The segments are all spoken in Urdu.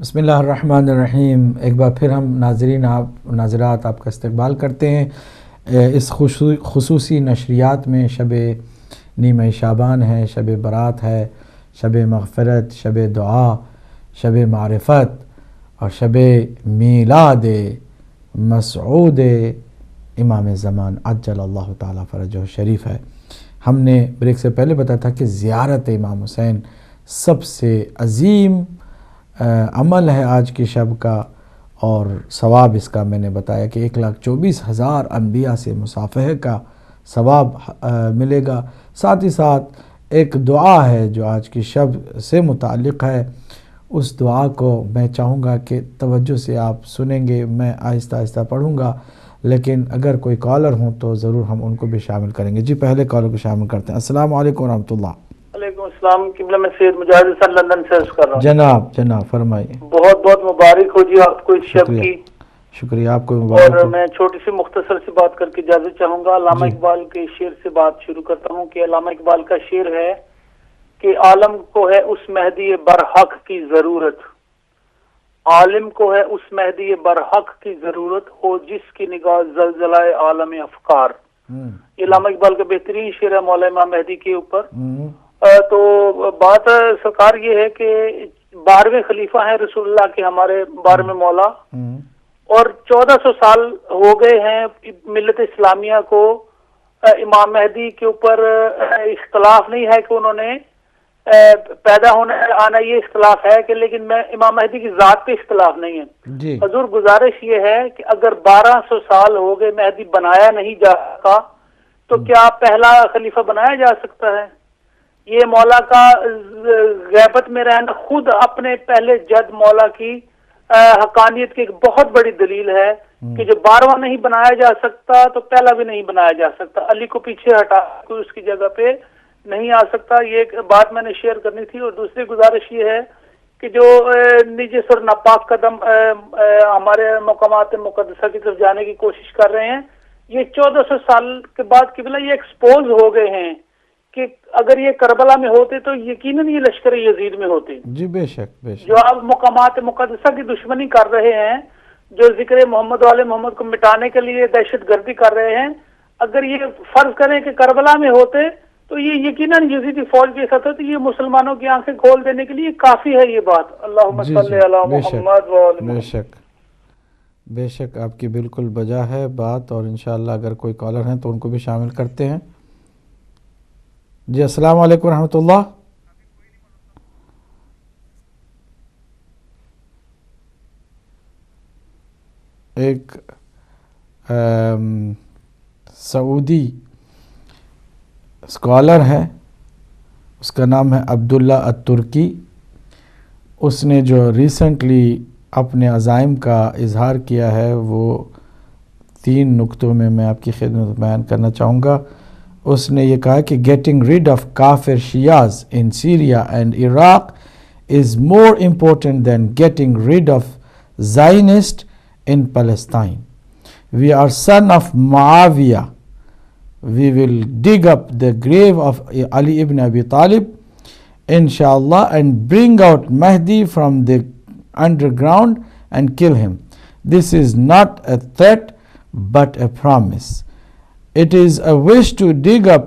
بسم اللہ الرحمن الرحیم۔ ایک بار پھر ہم ناظرات آپ کا استقبال کرتے ہیں اس خصوصی نشریات میں۔ شب نیمہ شعبان ہے، شب برات ہے، شب مغفرت، شب دعا، شب معرفت اور شب میلاد مسعود امام زمان عجل اللہ تعالیٰ فرجہ شریف ہے۔ ہم نے بریک سے پہلے بتایا تھا کہ زیارت امام حسین سب سے عظیم عمل ہے آج کی شب کا، اور ثواب اس کا میں نے بتایا کہ 1,24,000 انبیاء سے مصافحہ کا ثواب ملے گا۔ ساتھ ہی ساتھ ایک دعا ہے جو آج کی شب سے متعلق ہے، اس دعا کو میں چاہوں گا کہ توجہ سے آپ سنیں گے۔ میں آہستہ آہستہ پڑھوں گا، لیکن اگر کوئی کالر ہوں تو ضرور ہم ان کو بھی شامل کریں گے۔ جی پہلے کالر کو شامل کرتے ہیں۔ السلام علیکم ورحمۃ اللہ۔ وعلیکم السلام۔ قبلہ میں سید مجاہد حسن لندن سے عرض کر رہا ہوں۔ جناب فرمائیے۔ بہت بہت مبارک ہو جی آپ کو اس شب کی۔ شکریہ آپ کو مبارک ہو۔ اور میں چھوٹی سی مختصر سی بات کر کے اجازت چاہوں گا۔ علامہ اقبال کے شعر سے بات شروع کرتا ہوں کہ علامہ اقبال کا شعر ہے کہ عالم کو ہے اس مہدی برحق کی ضرورت، عالم کو ہے اس مہدی برحق کی ضرورت، ہو جس کی نگاہ زلزلہ عالم افکار۔ یہ علامہ اقبال کا بہترین شعر ہے مولا امام مہدی کے اوپر۔ تو بات سرکار یہ ہے کہ 12ویں خلیفہ ہیں رسول اللہ کے، ہمارے 12ویں مولا، اور 1400 سال ہو گئے ہیں ملت اسلامیہ کو۔ امام مہدی کے اوپر اختلاف نہیں ہے کہ انہوں نے پیدا ہونا آنا، یہ اختلاف ہے کہ لیکن میں امام مہدی کی ذات پہ اختلاف نہیں ہے۔ حضور گزارش یہ ہے کہ اگر 1200 سال ہو گئے مہدی بنایا نہیں جا سکا تو کیا پہلا خلیفہ بنایا جا سکتا ہے؟ یہ مولا کا غیبت میں رہنا خود اپنے پہلے جد مولا کی حقانیت کی ایک بہت بڑی دلیل ہے کہ جو 12واں نہیں بنایا جا سکتا تو پہلا بھی نہیں بنایا جا سکتا۔ علی کو پیچھے ہٹا کوئی اس کی جگہ پہ نہیں آ سکتا۔ یہ ایک بات میں نے شیئر کرنی تھی۔ اور دوسری گزارش یہ ہے کہ جو نجس اور ناپاک قدم ہمارے مقامات مقدسہ کی طرف جانے کی کوشش کر رہے ہیں، یہ 1400 سال کے بعد قبلہ یہ ایکسپوز ہو گئے ہیں کہ اگر یہ کربلا میں ہوتے تو یقیناً یہ لشکر یزید میں ہوتے۔ جی بے شک بے شک۔ جو آپ مقامات مقدسہ کی دشمنی کر رہے ہیں، جو ذکر محمد والے محمد کو مٹانے کے لیے دہشت گردی کر رہے ہیں، اگر یہ فرض کریں کہ کربلا میں ہوتے تو یہ یقیناً یزیدی فوج کے ساتھ ہوتے۔ یہ مسلمانوں کی آنکھیں کھول دینے کے لیے کافی ہے یہ بات۔ اللہم صلی علی محمد و آل محمد۔ بے شک بے شک، آپ کی بالکل بجا ہے بات، اور انشاءاللہ اگر کوئی کالر ہیں تو ان کو بھی شامل کرتے ہیں۔ جی السلام علیکم ورحمۃ اللہ۔ ایک سعودی اسکالر ہے، اس کا نام ہے عبداللہ الترکی۔ اس نے جو ریسنٹلی اپنے عزائم کا اظہار کیا ہے وہ 3 نقطوں میں آپ کی خدمت بیان کرنا چاہوں گا۔ اس نے یہ کہا کہ گیٹنگ ریڈ آف کافر Shias in Syria and Iraq is more important than getting rid of Zionists in Palestine. We are son of Muawiyah. We will dig up the grave of Ali ibn Abi Talib, inshallah, and bring out Mahdi from the underground and kill him. This is not a threat but a promise. It is a wish to dig up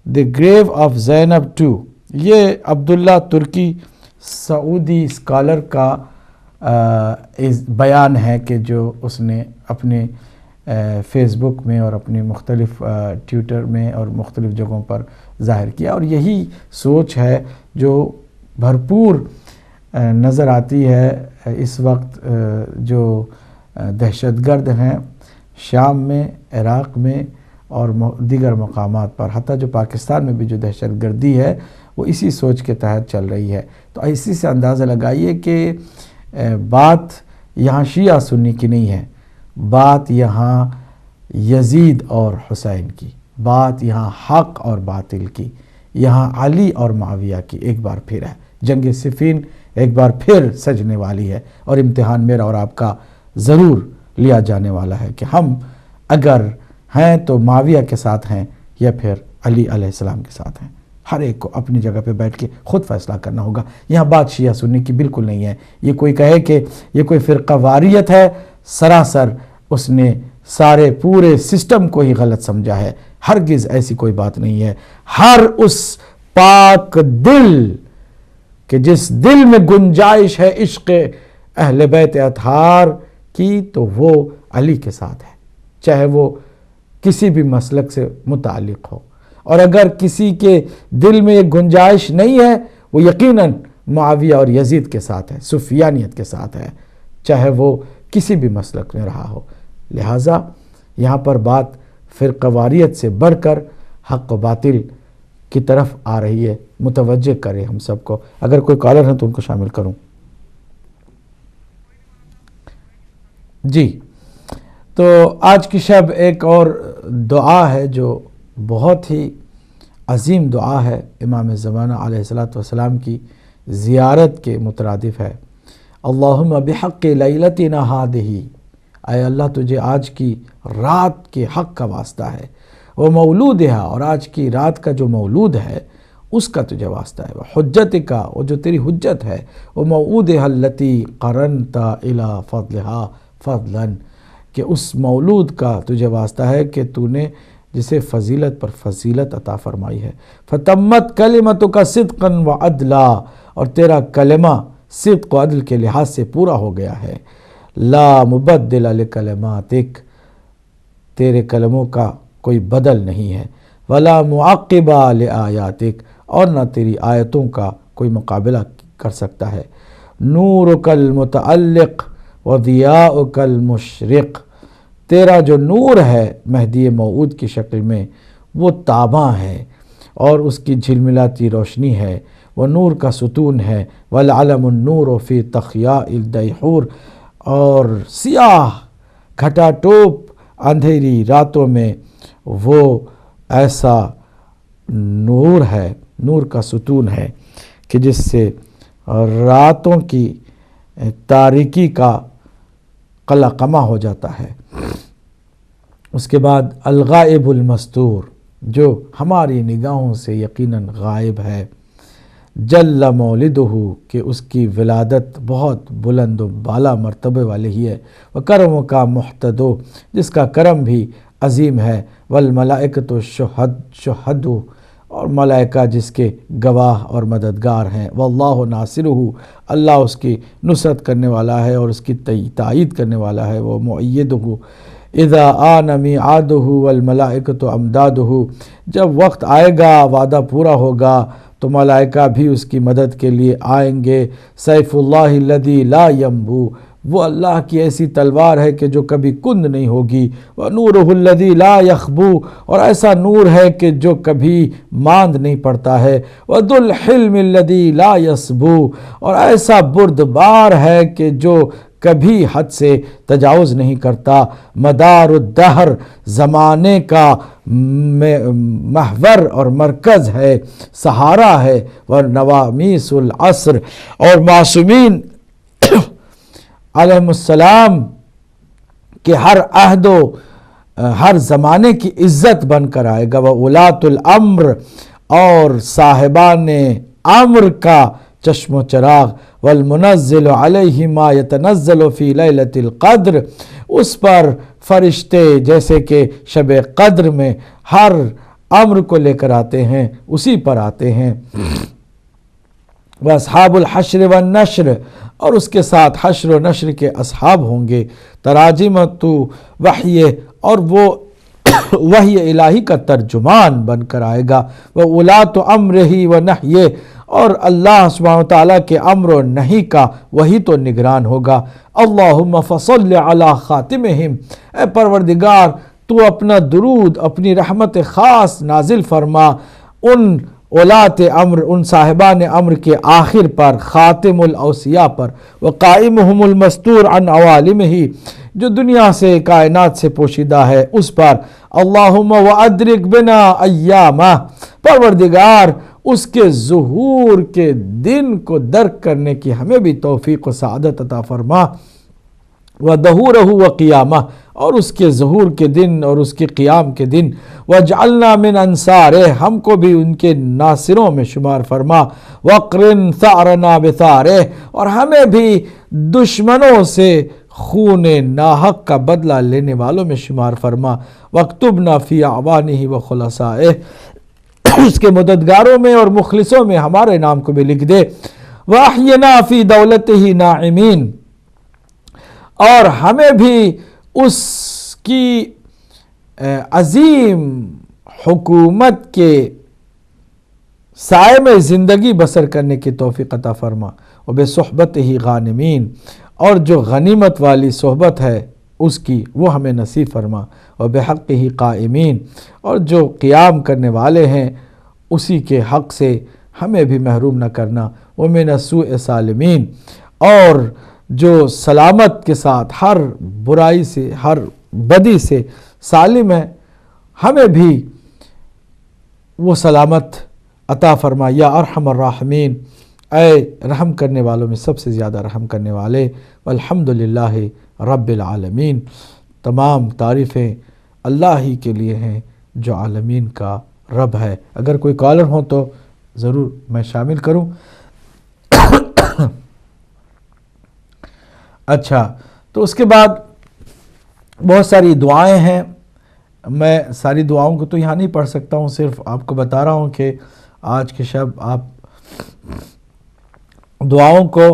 the grave of Zainab too. یہ عبداللہ ترکی سعودی اسکالر کا بیان ہے کہ جو اس نے اپنے فیس بک میں اور اپنی مختلف ٹویٹر میں اور مختلف جگہوں پر ظاہر کیا، اور یہی سوچ ہے جو بھرپور نظر آتی ہے اس وقت جو دہشت گرد ہیں شام میں، عراق میں اور دیگر مقامات پر، حتیٰ جو پاکستان میں بھی جو دہشت گردی ہے وہ اسی سوچ کے تحت چل رہی ہے۔ تو اسی سے اندازہ لگائیے کہ بات یہاں شیعہ سنی کی نہیں ہے، بات یہاں یزید اور حسین کی، بات یہاں حق اور باطل کی، یہاں علی اور معاویہ کی ایک بار پھر ہے۔ جنگ صفین ایک بار پھر سجنے والی ہے، اور امتحان میرا اور آپ کا ضرور لیا جانے والا ہے کہ ہم اگر ہیں تو معاویہ کے ساتھ ہیں یا پھر علی علیہ السلام کے ساتھ ہیں۔ ہر ایک کو اپنی جگہ پہ بیٹھ کے خود فیصلہ کرنا ہوگا. یہاں بات شیعہ سنی کی بالکل نہیں ہے. یہ کوئی کہے کہ یہ کوئی فرقہ واریت ہے، سراسر اس نے سارے پورے سسٹم کو ہی غلط سمجھا ہے. ہرگز ایسی کوئی بات نہیں ہے. ہر اس پاک دل کہ جس دل میں گنجائش ہے عشق اہل بیت اطہار کی، تو وہ علی کے ساتھ ہے، چاہے وہ کسی بھی مسلک سے متعلق ہو. اور اگر کسی کے دل میں ایک گنجائش نہیں ہے، وہ یقیناً معاویہ اور یزید کے ساتھ ہے، سفیانیت کے ساتھ ہے، چاہے وہ کسی بھی مسلک میں رہا ہو. لہٰذا یہاں پر بات فرقہ واریت سے بڑھ کر حق و باطل کی طرف آ رہی ہے. متوجہ کرے ہم سب کو. اگر کوئی کالر ہے تو ان کو شامل کروں. جی، تو آج کی شب ایک اور دعا ہے جو بہت ہی عظیم دعا ہے. امام زمانہ علیہ الصلوۃ والسلام کی زیارت کے مترادف ہے. اللہم بحق لیلتنا ہادہ، اے اللہ تجھے آج کی رات کے حق کا واسطہ ہے. وہ مولودہا، اور آج کی رات کا جو مولود ہے اس کا تجھے واسطہ ہے. وہ حجت کا، وہ جو تیری حجت ہے. وہ موعودہا التی قرنت الی فضلہا فضلا، کہ اس مولود کا تجھے واسطہ ہے کہ تو نے جسے فضیلت پر فضیلت عطا فرمائی ہے. فتمت کلمتک صدقا وعدلا، اور تیرا کلمہ صدق و عدل کے لحاظ سے پورا ہو گیا ہے. لا مبدل لکلماتک، تیرے کلموں کا کوئی بدل نہیں ہے. ولا معقب لآیاتک، اور نہ تیری آیتوں کا کوئی مقابلہ کر سکتا ہے. نورک المتعلق وضیاؤک المشرق، تیرا جو نور ہے مہدی موعود کی شکل میں وہ تاباں ہے اور اس کی جھلملاتی روشنی ہے. وہ نور کا ستون ہے. والعلم النور فی تخیاء الدیحور، اور سیاہ گھٹا ٹوپ اندھیری راتوں میں وہ ایسا نور ہے، نور کا ستون ہے کہ جس سے راتوں کی تاریکی کا قلقمہ ہو جاتا ہے. اس کے بعد الغائب المستور، جو ہماری نگاہوں سے یقیناً غائب ہے. جل مولدہ، کہ اس کی ولادت بہت بلند و بالا مرتبے والی ہی ہے. وکرم کا محتدو، جس کا کرم بھی عظیم ہے. والملائکۃ شہد، اور ملائکہ جس کے گواہ اور مددگار ہیں. واللہ ناصرہ، اللہ اس کی نصرت کرنے والا ہے اور اس کی تائید کرنے والا ہے. وہ مؤیدہ اذا آن میعادہ والملائکۃ امدادہ، جب وقت آئے گا، وعدہ پورا ہوگا، تو ملائکہ بھی اس کی مدد کے لیے آئیں گے. سیف اللہ الذی لا ینبو، وہ اللہ کی ایسی تلوار ہے کہ جو کبھی کند نہیں ہوگی. وَنُورُهُ الَّذِي لَا يَخْبُو، اور ایسا نور ہے کہ جو کبھی ماند نہیں پڑتا ہے. وَذُو الْحِلْمِ الَّذِي لَا يَصْبُو، اور ایسا بردبار ہے کہ جو کبھی حد سے تجاوز نہیں کرتا. مدار الدہر، زمانے کا محور اور مرکز ہے، سہارا ہے. ونوامیس العصر، اور معصومین علیہ السلام کہ ہر عہد و ہر زمانے کی عزت بن کر آئے گا. وَأُولَاتُ الْأَمْرِ، اور صاحبان امر کا چشم و چراغ. والمنزل علیہ ما یتنزل فی لیلۃ القدر، اس پر فرشتے جیسے کہ شب قدر میں ہر امر کو لے کر آتے ہیں اسی پر آتے ہیں. واصحاب الحشر والنشر، اور اس کے ساتھ حشر و نشر کے اصحاب ہوں گے. تراجمۃ وحی، اور وہ وحی الہی کا ترجمان بن کر آئے گا. وَأُولَاتُ أَمْرِهِ وَنَحْيِهِ، اور اللہ سبحانہ وتعالیٰ کے امر و نہی کا وہی تو نگران ہوگا. اللہم فصل علی خاتمہم، اے پروردگار تو اپنا درود، اپنی رحمت خاص نازل فرما ان اولات امر، ان صاحبان امر کے آخر پر، خاتم الاوصیاء پر. وقائمہم المستور عن عوالمہ، جو دنیا سے کائنات سے پوشیدہ ہے اس پر. اللہم وادرک بنا ایامہ، پروردگار اس کے ظہور کے دن کو درک کرنے کی ہمیں بھی توفیق و سعادت عطا فرما. وَدَهُورَهُ وَقِيَامَهُ، اور اس کے ظہور کے دن اور اس کے قیام کے دن، وَاجْعَلْنَا مِنْ أَنصَارِهِ، ہم کو بھی ان کے ناصروں میں شمار فرما، وَقْرِنْ ثَأْرَنَا بِثَارِهِ، اور ہمیں بھی دشمنوں سے خون ناحق کا بدلہ لینے والوں میں شمار فرما، وَاكْتُبْنَا فِي أَعْوَانِهِ وَخُلَصَائِهِ، اس کے مددگاروں میں اور مخلصوں میں ہمارے نام کو بھی لکھ دے، وَأَحْيِنَا فِي دَوْلَتِهِ نَاعِمِينَ، اور ہمیں بھی اس کی عظیم حکومت کے سائے میں زندگی بسر کرنے کی توفیق عطا فرما، وَبِصُحْبَتِهِ غَانِمِينَ، اور جو غنیمت والی صحبت ہے اس کی وہ ہمیں نصیب فرما، وَبِحَقِّهِ قَائِمِينَ، اور جو قیام کرنے والے ہیں اسی کے حق سے ہمیں بھی محروم نہ کرنا، وَمِنَ السُّوءِ سَالِمِينَ، اور جو سلامت کے ساتھ ہر برائی سے ہر بدی سے سالم ہے ہمیں بھی وہ سلامت عطا فرما، یا ارحم الراحمین، اے رحم کرنے والوں میں سب سے زیادہ رحم کرنے والے، والحمدللہ رب العالمین، تمام تعریفیں اللہ ہی کے لیے ہیں جو عالمین کا رب ہے۔ اگر کوئی کالر ہو تو ضرور میں شامل کروں۔ اچھا، تو اس کے بعد بہت ساری دعائیں ہیں، میں ساری دعاؤں کو تو یہاں نہیں پڑھ سکتا ہوں، صرف آپ کو بتا رہا ہوں کہ آج کے شب آپ دعاؤں کو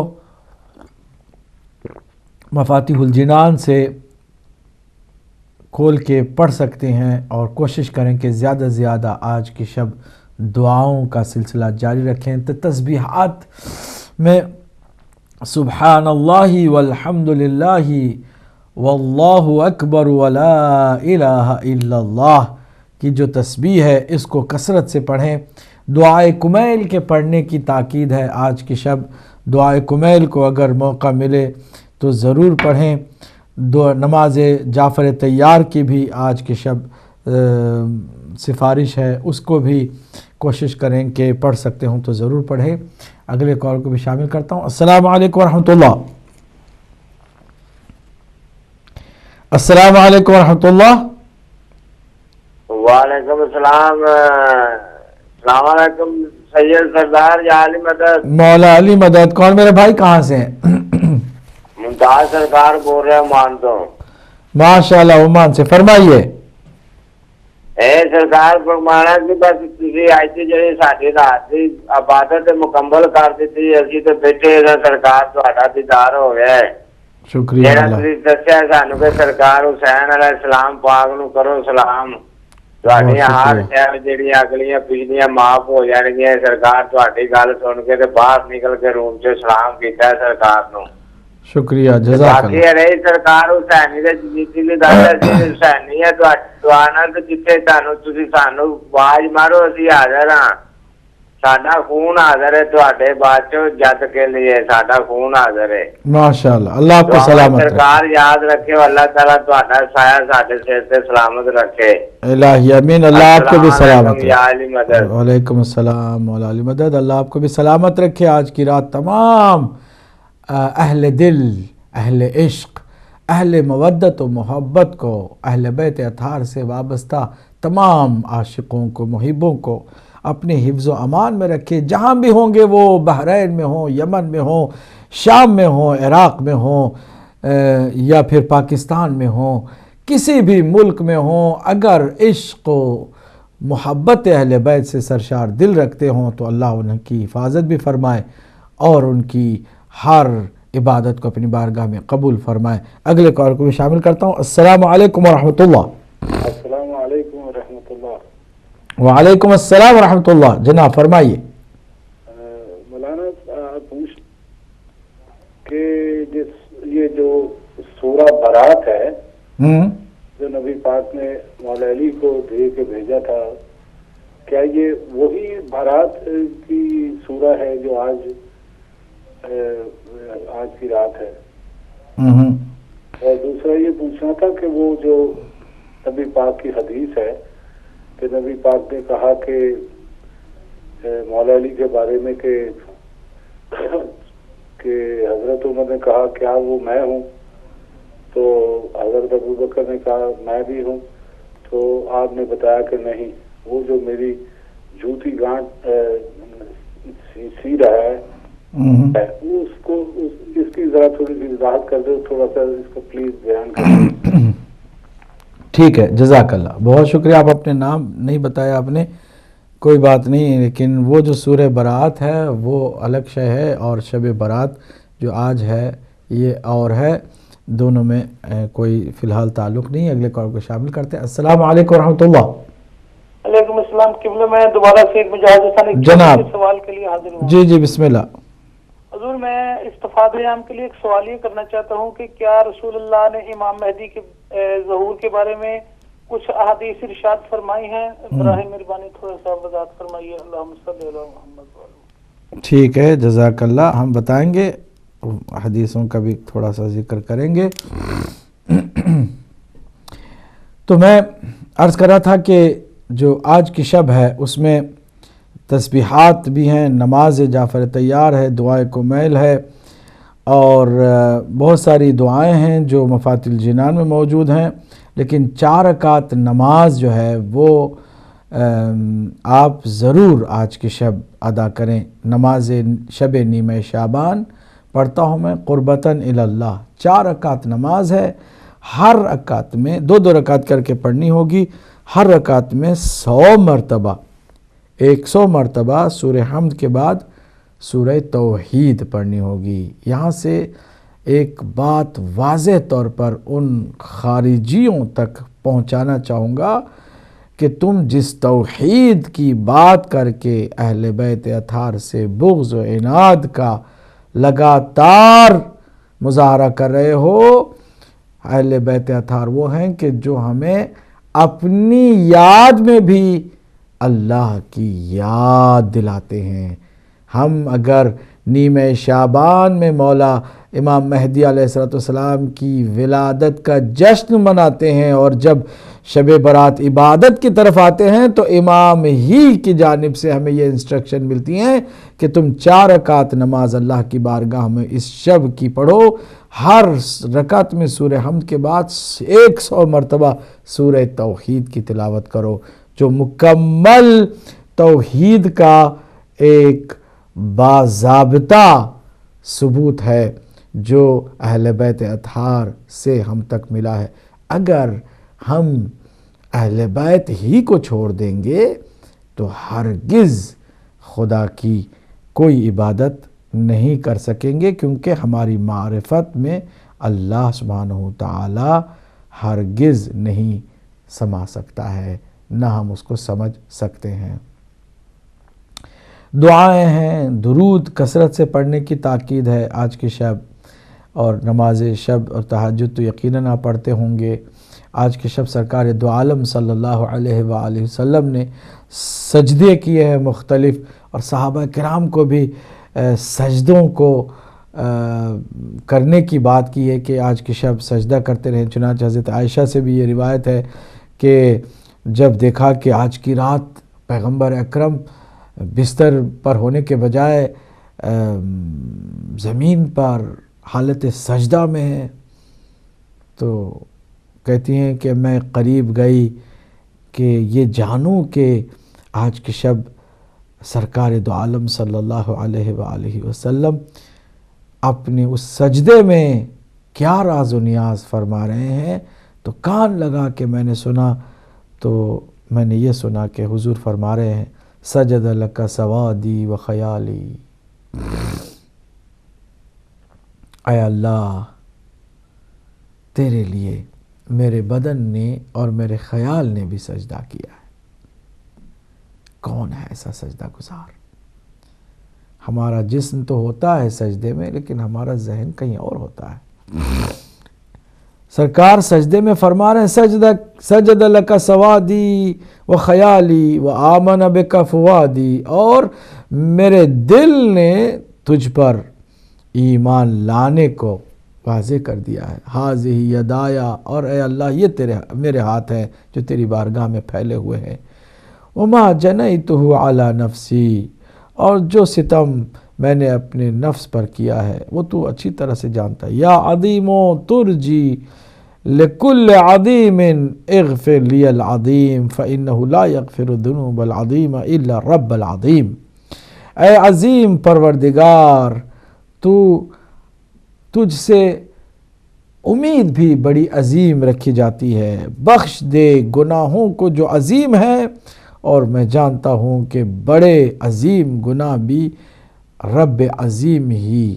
مفاتیح الجنان سے کھول کے پڑھ سکتے ہیں، اور کوشش کریں کہ زیادہ سے زیادہ آج کی شب دعاؤں کا سلسلہ جاری رکھیں۔ تسبیحات میں سبحان اللہ والحمد للہ واللہ اکبر ولا الہ الا اللہ کی جو تسبیح ہے اس کو کثرت سے پڑھیں۔ دعائے کمیل کے پڑھنے کی تاکید ہے آج کی شب، دعائے کمیل کو اگر موقع ملے تو ضرور پڑھیں۔ نماز جعفر طیار کی بھی آج کی شب سفارش ہے، اس کو بھی کوشش کریں کہ پڑھ سکتے ہوں تو ضرور پڑھیں۔ اگلے کال کو بھی شامل کرتا ہوں۔ السلام علیکم ورحمۃ اللہ۔ السلام علیکم ورحمۃ اللہ۔ وعلیکم السلام۔ السلام علیکم سید سردار یا علی مدد۔ مولا علی مدد۔ کون میرے بھائی، کہاں سے ہیں؟ ممتاز سرکار بول رہے ہیں عمان تو۔ ماشاءاللہ، عمان سے، فرمائیے۔ اے سرکار فرمانا کہ بس تسی آئی جڑی ساڈی رات دی عبادت مکمل کر دتی، اسی تے بیٹھے ہیں سرکار، تہاڈا دیدار ہو گیا ہے۔ شکریہ جڑا اللہ۔ تسی دسیا سانو کہ سرکار حسین علیہ السلام پاک نو کرو سلام، تہاڈیاں ہر شے جڑیاں اگلیاں پچھلیاں معاف ہو جان گیاں۔ سرکار تہاڈی گل سن کے تے باہر نکل کے روم چ سلام کیتا ہے سرکار نو۔ شکریہ، جزاک باقی اللہ۔ رہی سرکار حسینی دے جیتی لی دادا سی حسینی ہے، دعا نال تے جتھے تانوں تسی سانو آواز مارو اسی حاضر ہاں، ساڈا خون حاضر ہے تہاڈے باد چوں جد کے لیے، ساڈا خون حاضر ہے۔ ماشاءاللہ، اللہ آپ کو سلامت رکھے۔ سرکار یاد رکھے، اللہ تعالیٰ تہاڈا سایہ ساڈے سر تے سلامت رکھے۔ الہی امین، اللہ آپ کو بھی سلامت السلام علیکم یا علی رکھے۔ مدد۔ وعلیکم السلام مولا علی مدد، اللہ آپ کو بھی سلامت رکھے۔ آج کی رات تمام اہل دل، اہل عشق، اہل مودت و محبت کو، اہل بیت اطہار سے وابستہ تمام عاشقوں کو، محبوں کو اپنے حفظ و امان میں رکھے، جہاں بھی ہوں گے، وہ بحرین میں ہوں، یمن میں ہوں، شام میں ہوں، عراق میں ہوں، یا پھر پاکستان میں ہوں، کسی بھی ملک میں ہوں، اگر عشق و محبت اہل بیت سے سرشار دل رکھتے ہوں تو اللہ ان کی حفاظت بھی فرمائے اور ان کی ہر عبادت کو اپنی بارگاہ میں قبول فرمائے۔ اگلے کال کو بھی شامل کرتا ہوں۔ السلام علیکم ورحمۃ اللہ۔ السلام علیکم ورحمۃ اللہ۔ وعلیکم السلام ورحمۃ اللہ، جناب فرمائیے۔ مولانا پوچھ کہ یہ جو سورہ برات ہے جو نبی پاک نے مولا علی کو دے کے بھیجا تھا، کیا یہ وہی برات کی سورہ ہے جو آج کی رات ہے؟ اور دوسرا یہ پوچھنا تھا کہ وہ جو نبی پاک کی حدیث ہے کہ نبی پاک نے کہا کہ مولا علی کے بارے میں کہ حضرت عمر نے کہا کیا وہ میں ہوں؟ تو حضرت ابو بکر نے کہا میں بھی ہوں. تو آپ نے بتایا کہ نہیں, وہ جو میری جھوٹی گانٹ سی رہا ہے اس کو اس کی ذرا تھوڑی سی وضاحت کر دو, تھوڑا سا اس کو پلیز بیان کر دو. ٹھیک ہے, جزاک اللہ, بہت شکریہ. آپ اپنے نام نہیں بتایا آپ نے, کوئی بات نہیں, لیکن وہ جو سورہ برات ہے وہ الگ شے ہے, اور شب برات جو آج ہے یہ اور ہے, دونوں میں کوئی فی الحال تعلق نہیں. اگلے کال کو شامل کرتے ہیں. السلام علیکم ورحمۃ اللہ. وعلیکم السلام. قبلہ میں دوبارہ سید مجاہد حسین جناب سوال کے لیے حاضر ہوں. جی بسم اللہ. حضور میں استفادہ عام کے لیے ایک سوال یہ کرنا چاہتا ہوں کہ کیا رسول اللہ نے امام مہدی کے ظہور کے بارے میں کچھ احادیث ارشاد فرمائی ہیں؟ براہ مہربانی تھوڑا سا وضاحت فرمائیے. اللہم صلی علی محمد. ٹھیک ہے, جزاک اللہ, ہم بتائیں گے, حدیثوں کا بھی تھوڑا سا ذکر کریں گے. تو میں عرض کر رہا تھا کہ جو آج کی شب ہے اس میں تسبیحات بھی ہیں, نماز جعفر تیار ہے, دعائے کمیل ہے, اور بہت ساری دعائیں ہیں جو مفاتح الجنان میں موجود ہیں. لیکن 4 رکعت نماز جو ہے وہ آپ ضرور آج کی شب ادا کریں. نماز شب نیمہ شعبان پڑھتا ہوں میں قربتاً اللہ. 4 رکعت نماز ہے, ہر رکعت میں 2 رکعت کر کے پڑھنی ہوگی. ہر رکعت میں 100 مرتبہ 100 مرتبہ سورہ حمد کے بعد سورہ توحید پڑھنی ہوگی. یہاں سے ایک بات واضح طور پر ان خارجیوں تک پہنچانا چاہوں گا کہ تم جس توحید کی بات کر کے اہل بیت اطہار سے بغض و عناد کا لگاتار مظاہرہ کر رہے ہو, اہل بیت اطہار وہ ہیں کہ جو ہمیں اپنی یاد میں بھی اللہ کی یاد دلاتے ہیں. ہم اگر نیمہ شعبان میں مولا امام مہدی علیہ السلام کی ولادت کا جشن مناتے ہیں, اور جب شب برات عبادت کی طرف آتے ہیں تو امام ہی کی جانب سے ہمیں یہ انسٹرکشن ملتی ہیں کہ تم 4 رکعت نماز اللہ کی بارگاہ میں اس شب کی پڑھو. ہر رکعت میں سورہ حمد کے بعد 100 مرتبہ سورہ توحید کی تلاوت کرو, جو مکمل توحید کا ایک باضابطہ ثبوت ہے جو اہل بیت اطہار سے ہم تک ملا ہے. اگر ہم اہل بیت ہی کو چھوڑ دیں گے تو ہرگز خدا کی کوئی عبادت نہیں کر سکیں گے, کیونکہ ہماری معرفت میں اللہ سبحانہ وتعالی ہرگز نہیں سما سکتا ہے, نہ ہم اس کو سمجھ سکتے ہیں. دعائیں ہیں, درود کثرت سے پڑھنے کی تاکید ہے آج کی شب, اور نماز شب اور تہجد تو یقیناً آپ پڑھتے ہوں گے. آج کی شب سرکار دو عالم صلی اللہ علیہ وآلہ وسلم نے سجدے کیے ہیں مختلف, اور صحابہ کرام کو بھی سجدوں کو کرنے کی بات کی ہے کہ آج کی شب سجدہ کرتے رہیں. چنانچہ حضرت عائشہ سے بھی یہ روایت ہے کہ جب دیکھا کہ آج کی رات پیغمبر اکرم بستر پر ہونے کے بجائے زمین پر حالت سجدہ میں ہے, تو کہتی ہیں کہ میں قریب گئی کہ یہ جانوں کہ آج کی شب سرکار دو عالم صلی اللہ علیہ وآلہ وسلم اپنے اس سجدے میں کیا راز و نیاز فرما رہے ہیں. تو کان لگا کہ میں نے سنا, تو میں نے یہ سنا کہ حضور فرما رہے ہیں سجد لک سوادی و خیالی, اے اللہ تیرے لیے میرے بدن نے اور میرے خیال نے بھی سجدہ کیا ہے. کون ہے ایسا سجدہ گزار؟ ہمارا جسم تو ہوتا ہے سجدے میں, لیکن ہمارا ذہن کہیں اور ہوتا ہے. سرکار سجدے میں فرما رہے ہیں سجد لک سوادی و خیالی و آمن بک فؤادی, اور میرے دل نے تجھ پر ایمان لانے کو واضح کر دیا ہے. حاذہ یدایا, اور اے اللہ یہ میرے ہاتھ ہیں جو تیری بارگاہ میں پھیلے ہوئے ہیں. وما جنیتہ علی نفسی, اور جو ستم میں نے اپنے نفس پر کیا ہے وہ تو اچھی طرح سے جانتا ہے۔ یا عظیم ترجی لکل عظیم اغفر لی العظیم فإنہ لا یغفر الذنوب العظیم الا رب العظیم۔ اے عظیم پروردگار، تو تجھ سے امید بھی بڑی عظیم رکھی جاتی ہے، بخش دے گناہوں کو جو عظیم ہے، اور میں جانتا ہوں کہ بڑے عظیم گناہ بھی رب عظیم ہی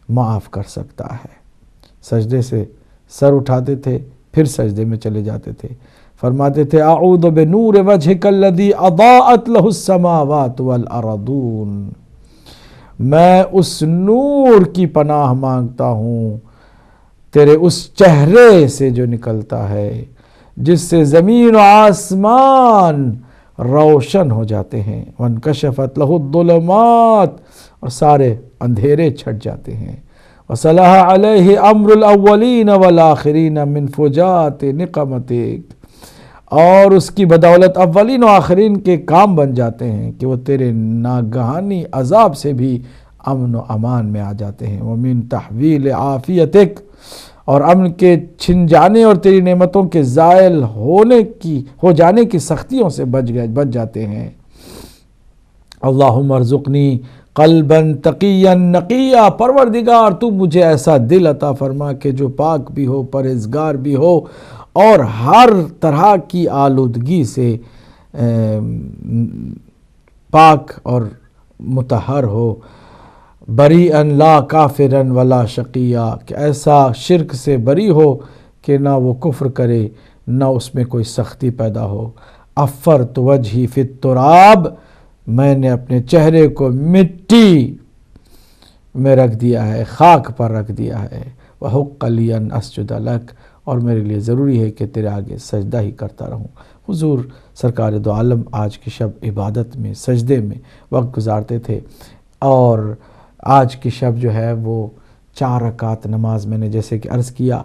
معاف کر سکتا ہے۔ سجدے سے سر اٹھاتے تھے، پھر سجدے میں چلے جاتے تھے، فرماتے تھے اعوذ بنور وجہک الذی اضاءت لہ السماوات والارضون، میں اس نور کی پناہ مانگتا ہوں تیرے اس چہرے سے جو نکلتا ہے جس سے زمین و آسمان روشن ہو جاتے ہیں، وانکشفت لہ الظلمات، اور سارے اندھیرے چھٹ جاتے ہیں، وصلح علیہ امر الاولین والآخرین من فجات نقمتک، اور اس کی بدولت اولین و آخرین کے کام بن جاتے ہیں کہ وہ تیرے ناگہانی عذاب سے بھی امن و امان میں آ جاتے ہیں، ومن تحویل عافیتک، اور امن کے چھن جانے اور تیری نعمتوں کے زائل ہو جانے کی سختیوں سے بچ جاتے ہیں۔ اللہم ارزقنی قلبا تقیا نقیا، پروردگار تو مجھے ایسا دل عطا فرما کہ جو پاک بھی ہو، پرہیزگار بھی ہو، اور ہر طرح کی آلودگی سے پاک اور مطہر ہو، بریئا لا کافرا ولا شقیہ، کہ ایسا شرک سے بری ہو کہ نہ وہ کفر کرے نہ اس میں کوئی سختی پیدا ہو۔ افرت وجہی فی التراب، میں نے اپنے چہرے کو مٹی میں رکھ دیا ہے، خاک پر رکھ دیا ہے، وحق لی ان اسجد لک، اور میرے لیے ضروری ہے کہ تیرے آگے سجدہ ہی کرتا رہوں۔ حضور سرکار دو عالم آج کی شب عبادت میں، سجدے میں وقت گزارتے تھے، اور آج کی شب جو ہے وہ 4 رکعت نماز میں نے جیسے کہ عرض کیا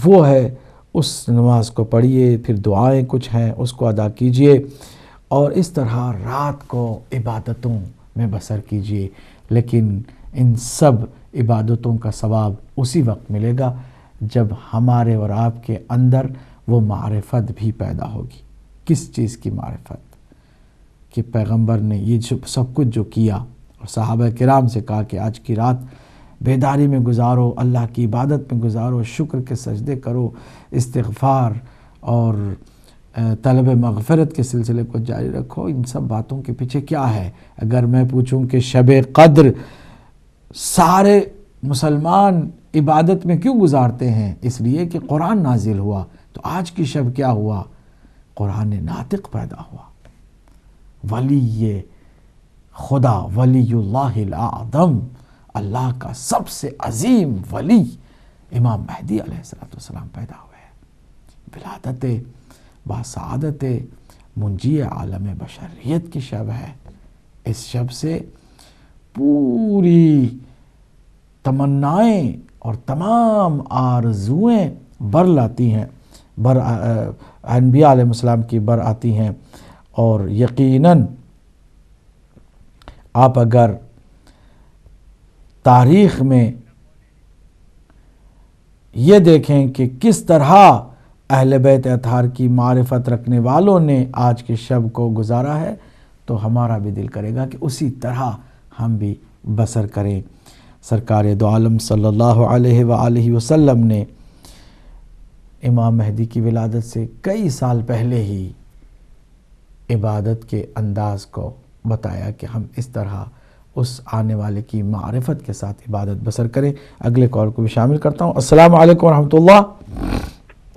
وہ ہے، اس نماز کو پڑھیے، پھر دعائیں کچھ ہیں اس کو ادا کیجئے، اور اس طرح رات کو عبادتوں میں بسر کیجئے۔ لیکن ان سب عبادتوں کا ثواب اسی وقت ملے گا جب ہمارے اور آپ کے اندر وہ معرفت بھی پیدا ہوگی۔ کس چیز کی معرفت؟ کہ پیغمبر نے یہ سب کچھ جو کیا، اور صحابہ کرام سے کہا کہ آج کی رات بیداری میں گزارو، اللہ کی عبادت میں گزارو، شکر کے سجدے کرو، استغفار اور طلب مغفرت کے سلسلے کو جاری رکھو۔ ان سب باتوں کے پیچھے کیا ہے؟ اگر میں پوچھوں کہ شب قدر سارے مسلمان عبادت میں کیوں گزارتے ہیں؟ اس لیے کہ قرآن نازل ہوا۔ تو آج کی شب کیا ہوا؟ قرآن ناطق پیدا ہوا، ولی خدا، ولی اللہ الاعظم، اللہ کا سب سے عظیم ولی امام مہدی علیہ السلام پیدا ہوئے ہیں۔ ولادت باسعادت منجی عالم بشریت کی شب ہے۔ اس شب سے پوری تمنائیں اور تمام آرزوئیں بر لاتی ہیں، انبیاء علیہ السلام کی بر آتی ہیں، اور یقیناً آپ اگر تاریخ میں یہ دیکھیں کہ کس طرح اہل بیت اطہار کی معرفت رکھنے والوں نے آج کی شب کو گزارا ہے، تو ہمارا بھی دل کرے گا کہ اسی طرح ہم بھی بسر کریں۔ سرکار دو عالم صلی اللہ علیہ وآلہ وسلم نے امام مہدی کی ولادت سے کئی سال پہلے ہی عبادت کے انداز کو بتایا کہ ہم اس طرح اس آنے والے کی معرفت کے ساتھ عبادت بسر کریں۔ اگلے کال کو بھی شامل کرتا ہوں۔ السلام علیکم ورحمۃ اللہ۔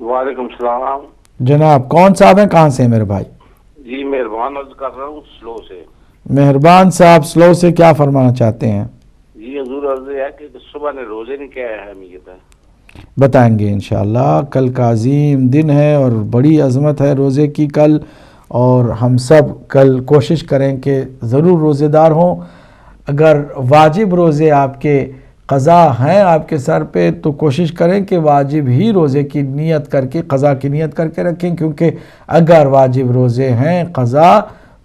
وعلیکم السلام جناب کون صاحب ہیں، کہاں سے ہیں میرے بھائی؟ جی مہربان عرض کر رہا ہوں سلو سے۔ مہربان صاحب سلو سے کیا فرمانا چاہتے ہیں؟ جی حضور عرض ہے کہ صبح نے روزے نہیں کیا ہے، ہم یہ بتائیں گے انشاءاللہ۔ کل کا عظیم دن ہے اور بڑی عظمت ہے روزے کی کل، اور ہم سب کل کوشش کریں کہ ضرور روزے دار ہوں۔ اگر واجب روزے آپ کے قضا ہیں آپ کے سر پہ تو کوشش کریں کہ واجب ہی روزے کی نیت کر کے، قضا کی نیت کر کے رکھیں، کیونکہ اگر واجب روزے ہیں قضا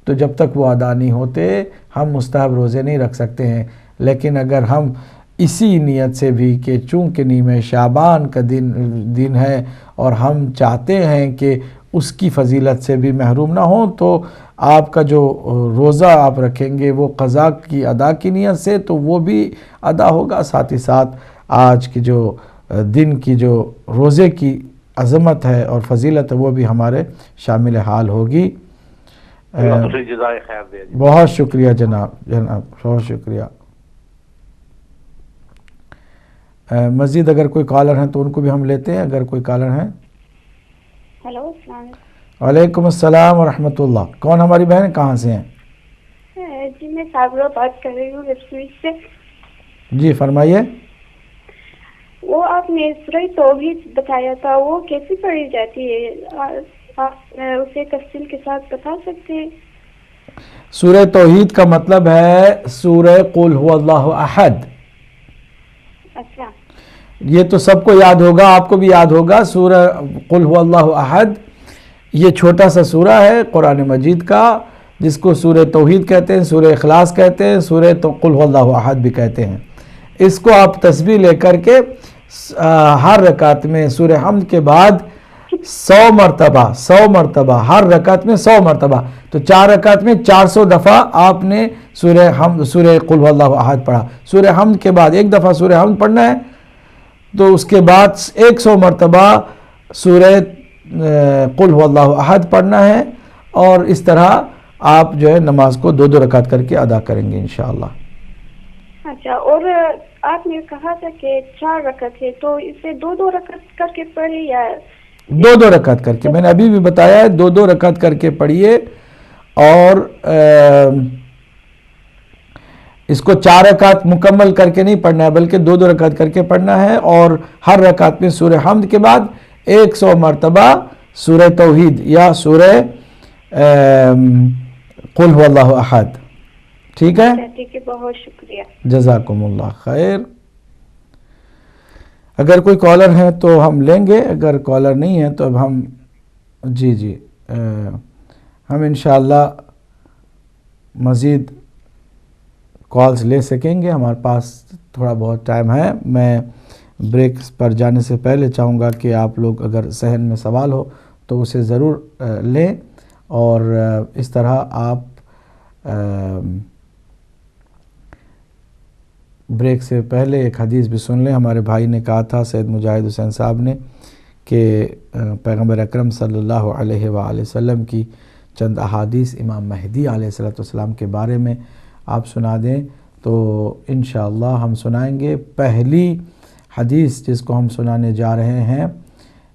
تو جب تک وہ ادا نہیں ہوتے ہم مستحب روزے نہیں رکھ سکتے ہیں۔ لیکن اگر ہم اسی نیت سے بھی کہ چونکہ نیمہ شعبان کا دن ہے اور ہم چاہتے ہیں کہ اس کی فضیلت سے بھی محروم نہ ہوں، تو آپ کا جو روزہ آپ رکھیں گے وہ قضا کی ادا کی نیت سے تو وہ بھی ادا ہوگا، ساتھ ہی ساتھ آج کی جو دن کی جو روزے کی عظمت ہے اور فضیلت ہے وہ بھی ہمارے شامل حال ہوگی۔ جزائے خیر دے جی۔ بہت شکریہ جناب، بہت شکریہ۔ مزید اگر کوئی کالر ہیں تو ان کو بھی ہم لیتے ہیں، اگر کوئی کالر ہیں۔ ہیلو، السلام علیکم۔ وعلیکم السلام ورحمۃ اللہ۔ کون ہماری بہن، کہاں سے ہیں؟ جی میں صابرہ بات کر رہی ہوں ریسٹورینٹ سے۔ جی فرمائیے۔ وہ آپ نے سورہ توحید بتایا تھا، وہ کیسے پڑھی جاتی ہے؟ آپ اسے تفصیل کے ساتھ بتا سکتے ہیں؟ سورہ توحید کا مطلب ہے سورہ قل هو اللہ احد۔ اچھا، یہ تو سب کو یاد ہوگا، آپ کو بھی یاد ہوگا۔ سورہ قل هو اللہ احد یہ چھوٹا سا سورہ ہے قرآن مجید کا، جس کو سورہ توحید کہتے ہیں، سورہ اخلاص کہتے ہیں، سورہ قل هو اللہ احد بھی کہتے ہیں۔ اس کو آپ تسبیح لے کر کے ہر رکعت میں سورہ حمد کے بعد 100 مرتبہ ہر رکعت میں 100 مرتبہ، تو 4 رکعت میں 400 دفعہ آپ نے سورہ قل هو اللہ احد پڑھا۔ سورہ حمد کے بعد ایک دفعہ سورہ حمد پڑھنا ہے، تو اس کے بعد 100 مرتبہ سورہ قل هو اللہ احد پڑھنا ہے، اور اس طرح آپ جو ہے نماز کو 2 رکعت کر کے ادا کریں گے انشاءاللہ۔ اچھا، اور آپ نے کہا تھا کہ 4 رکعت ہے، تو اسے 2 رکعت کر کے پڑھے یا 2 رکعت کر کے؟ میں نے ابھی بھی بتایا ہے 2 رکعت کر کے پڑھیے، اور اس کو 4 رکعت مکمل کر کے نہیں پڑھنا ہے، بلکہ 2 رکعت کر کے پڑھنا ہے، اور ہر رکعت میں سورہ حمد کے بعد 100 مرتبہ سورہ توحید یا سورہ قل هو اللہ احد۔ ٹھیک ہے؟ ٹھیک ہے، بہت شکریہ، جزاکم اللہ خیر۔ اگر کوئی کالر ہے تو ہم لیں گے، اگر کالر نہیں ہے تو اب ہم ہم انشاءاللہ مزید کالز لے سکیں گے، ہمارے پاس تھوڑا بہت ٹائم ہے۔ میں بریک پر جانے سے پہلے چاہوں گا کہ آپ لوگ اگر ذہن میں سوال ہو تو اسے ضرور لیں، اور اس طرح آپ بریک سے پہلے ایک حدیث بھی سن لیں۔ ہمارے بھائی نے کہا تھا، سید مجاہد حسین صاحب نے، کہ پیغمبر اکرم صلی اللہ علیہ وآلہ وسلم کی چند احادیث امام مہدی علیہ السلام کے بارے میں آپ سنا دیں، تو انشاءاللہ ہم سنائیں گے۔ پہلی حدیث جس کو ہم سنانے جا رہے ہیں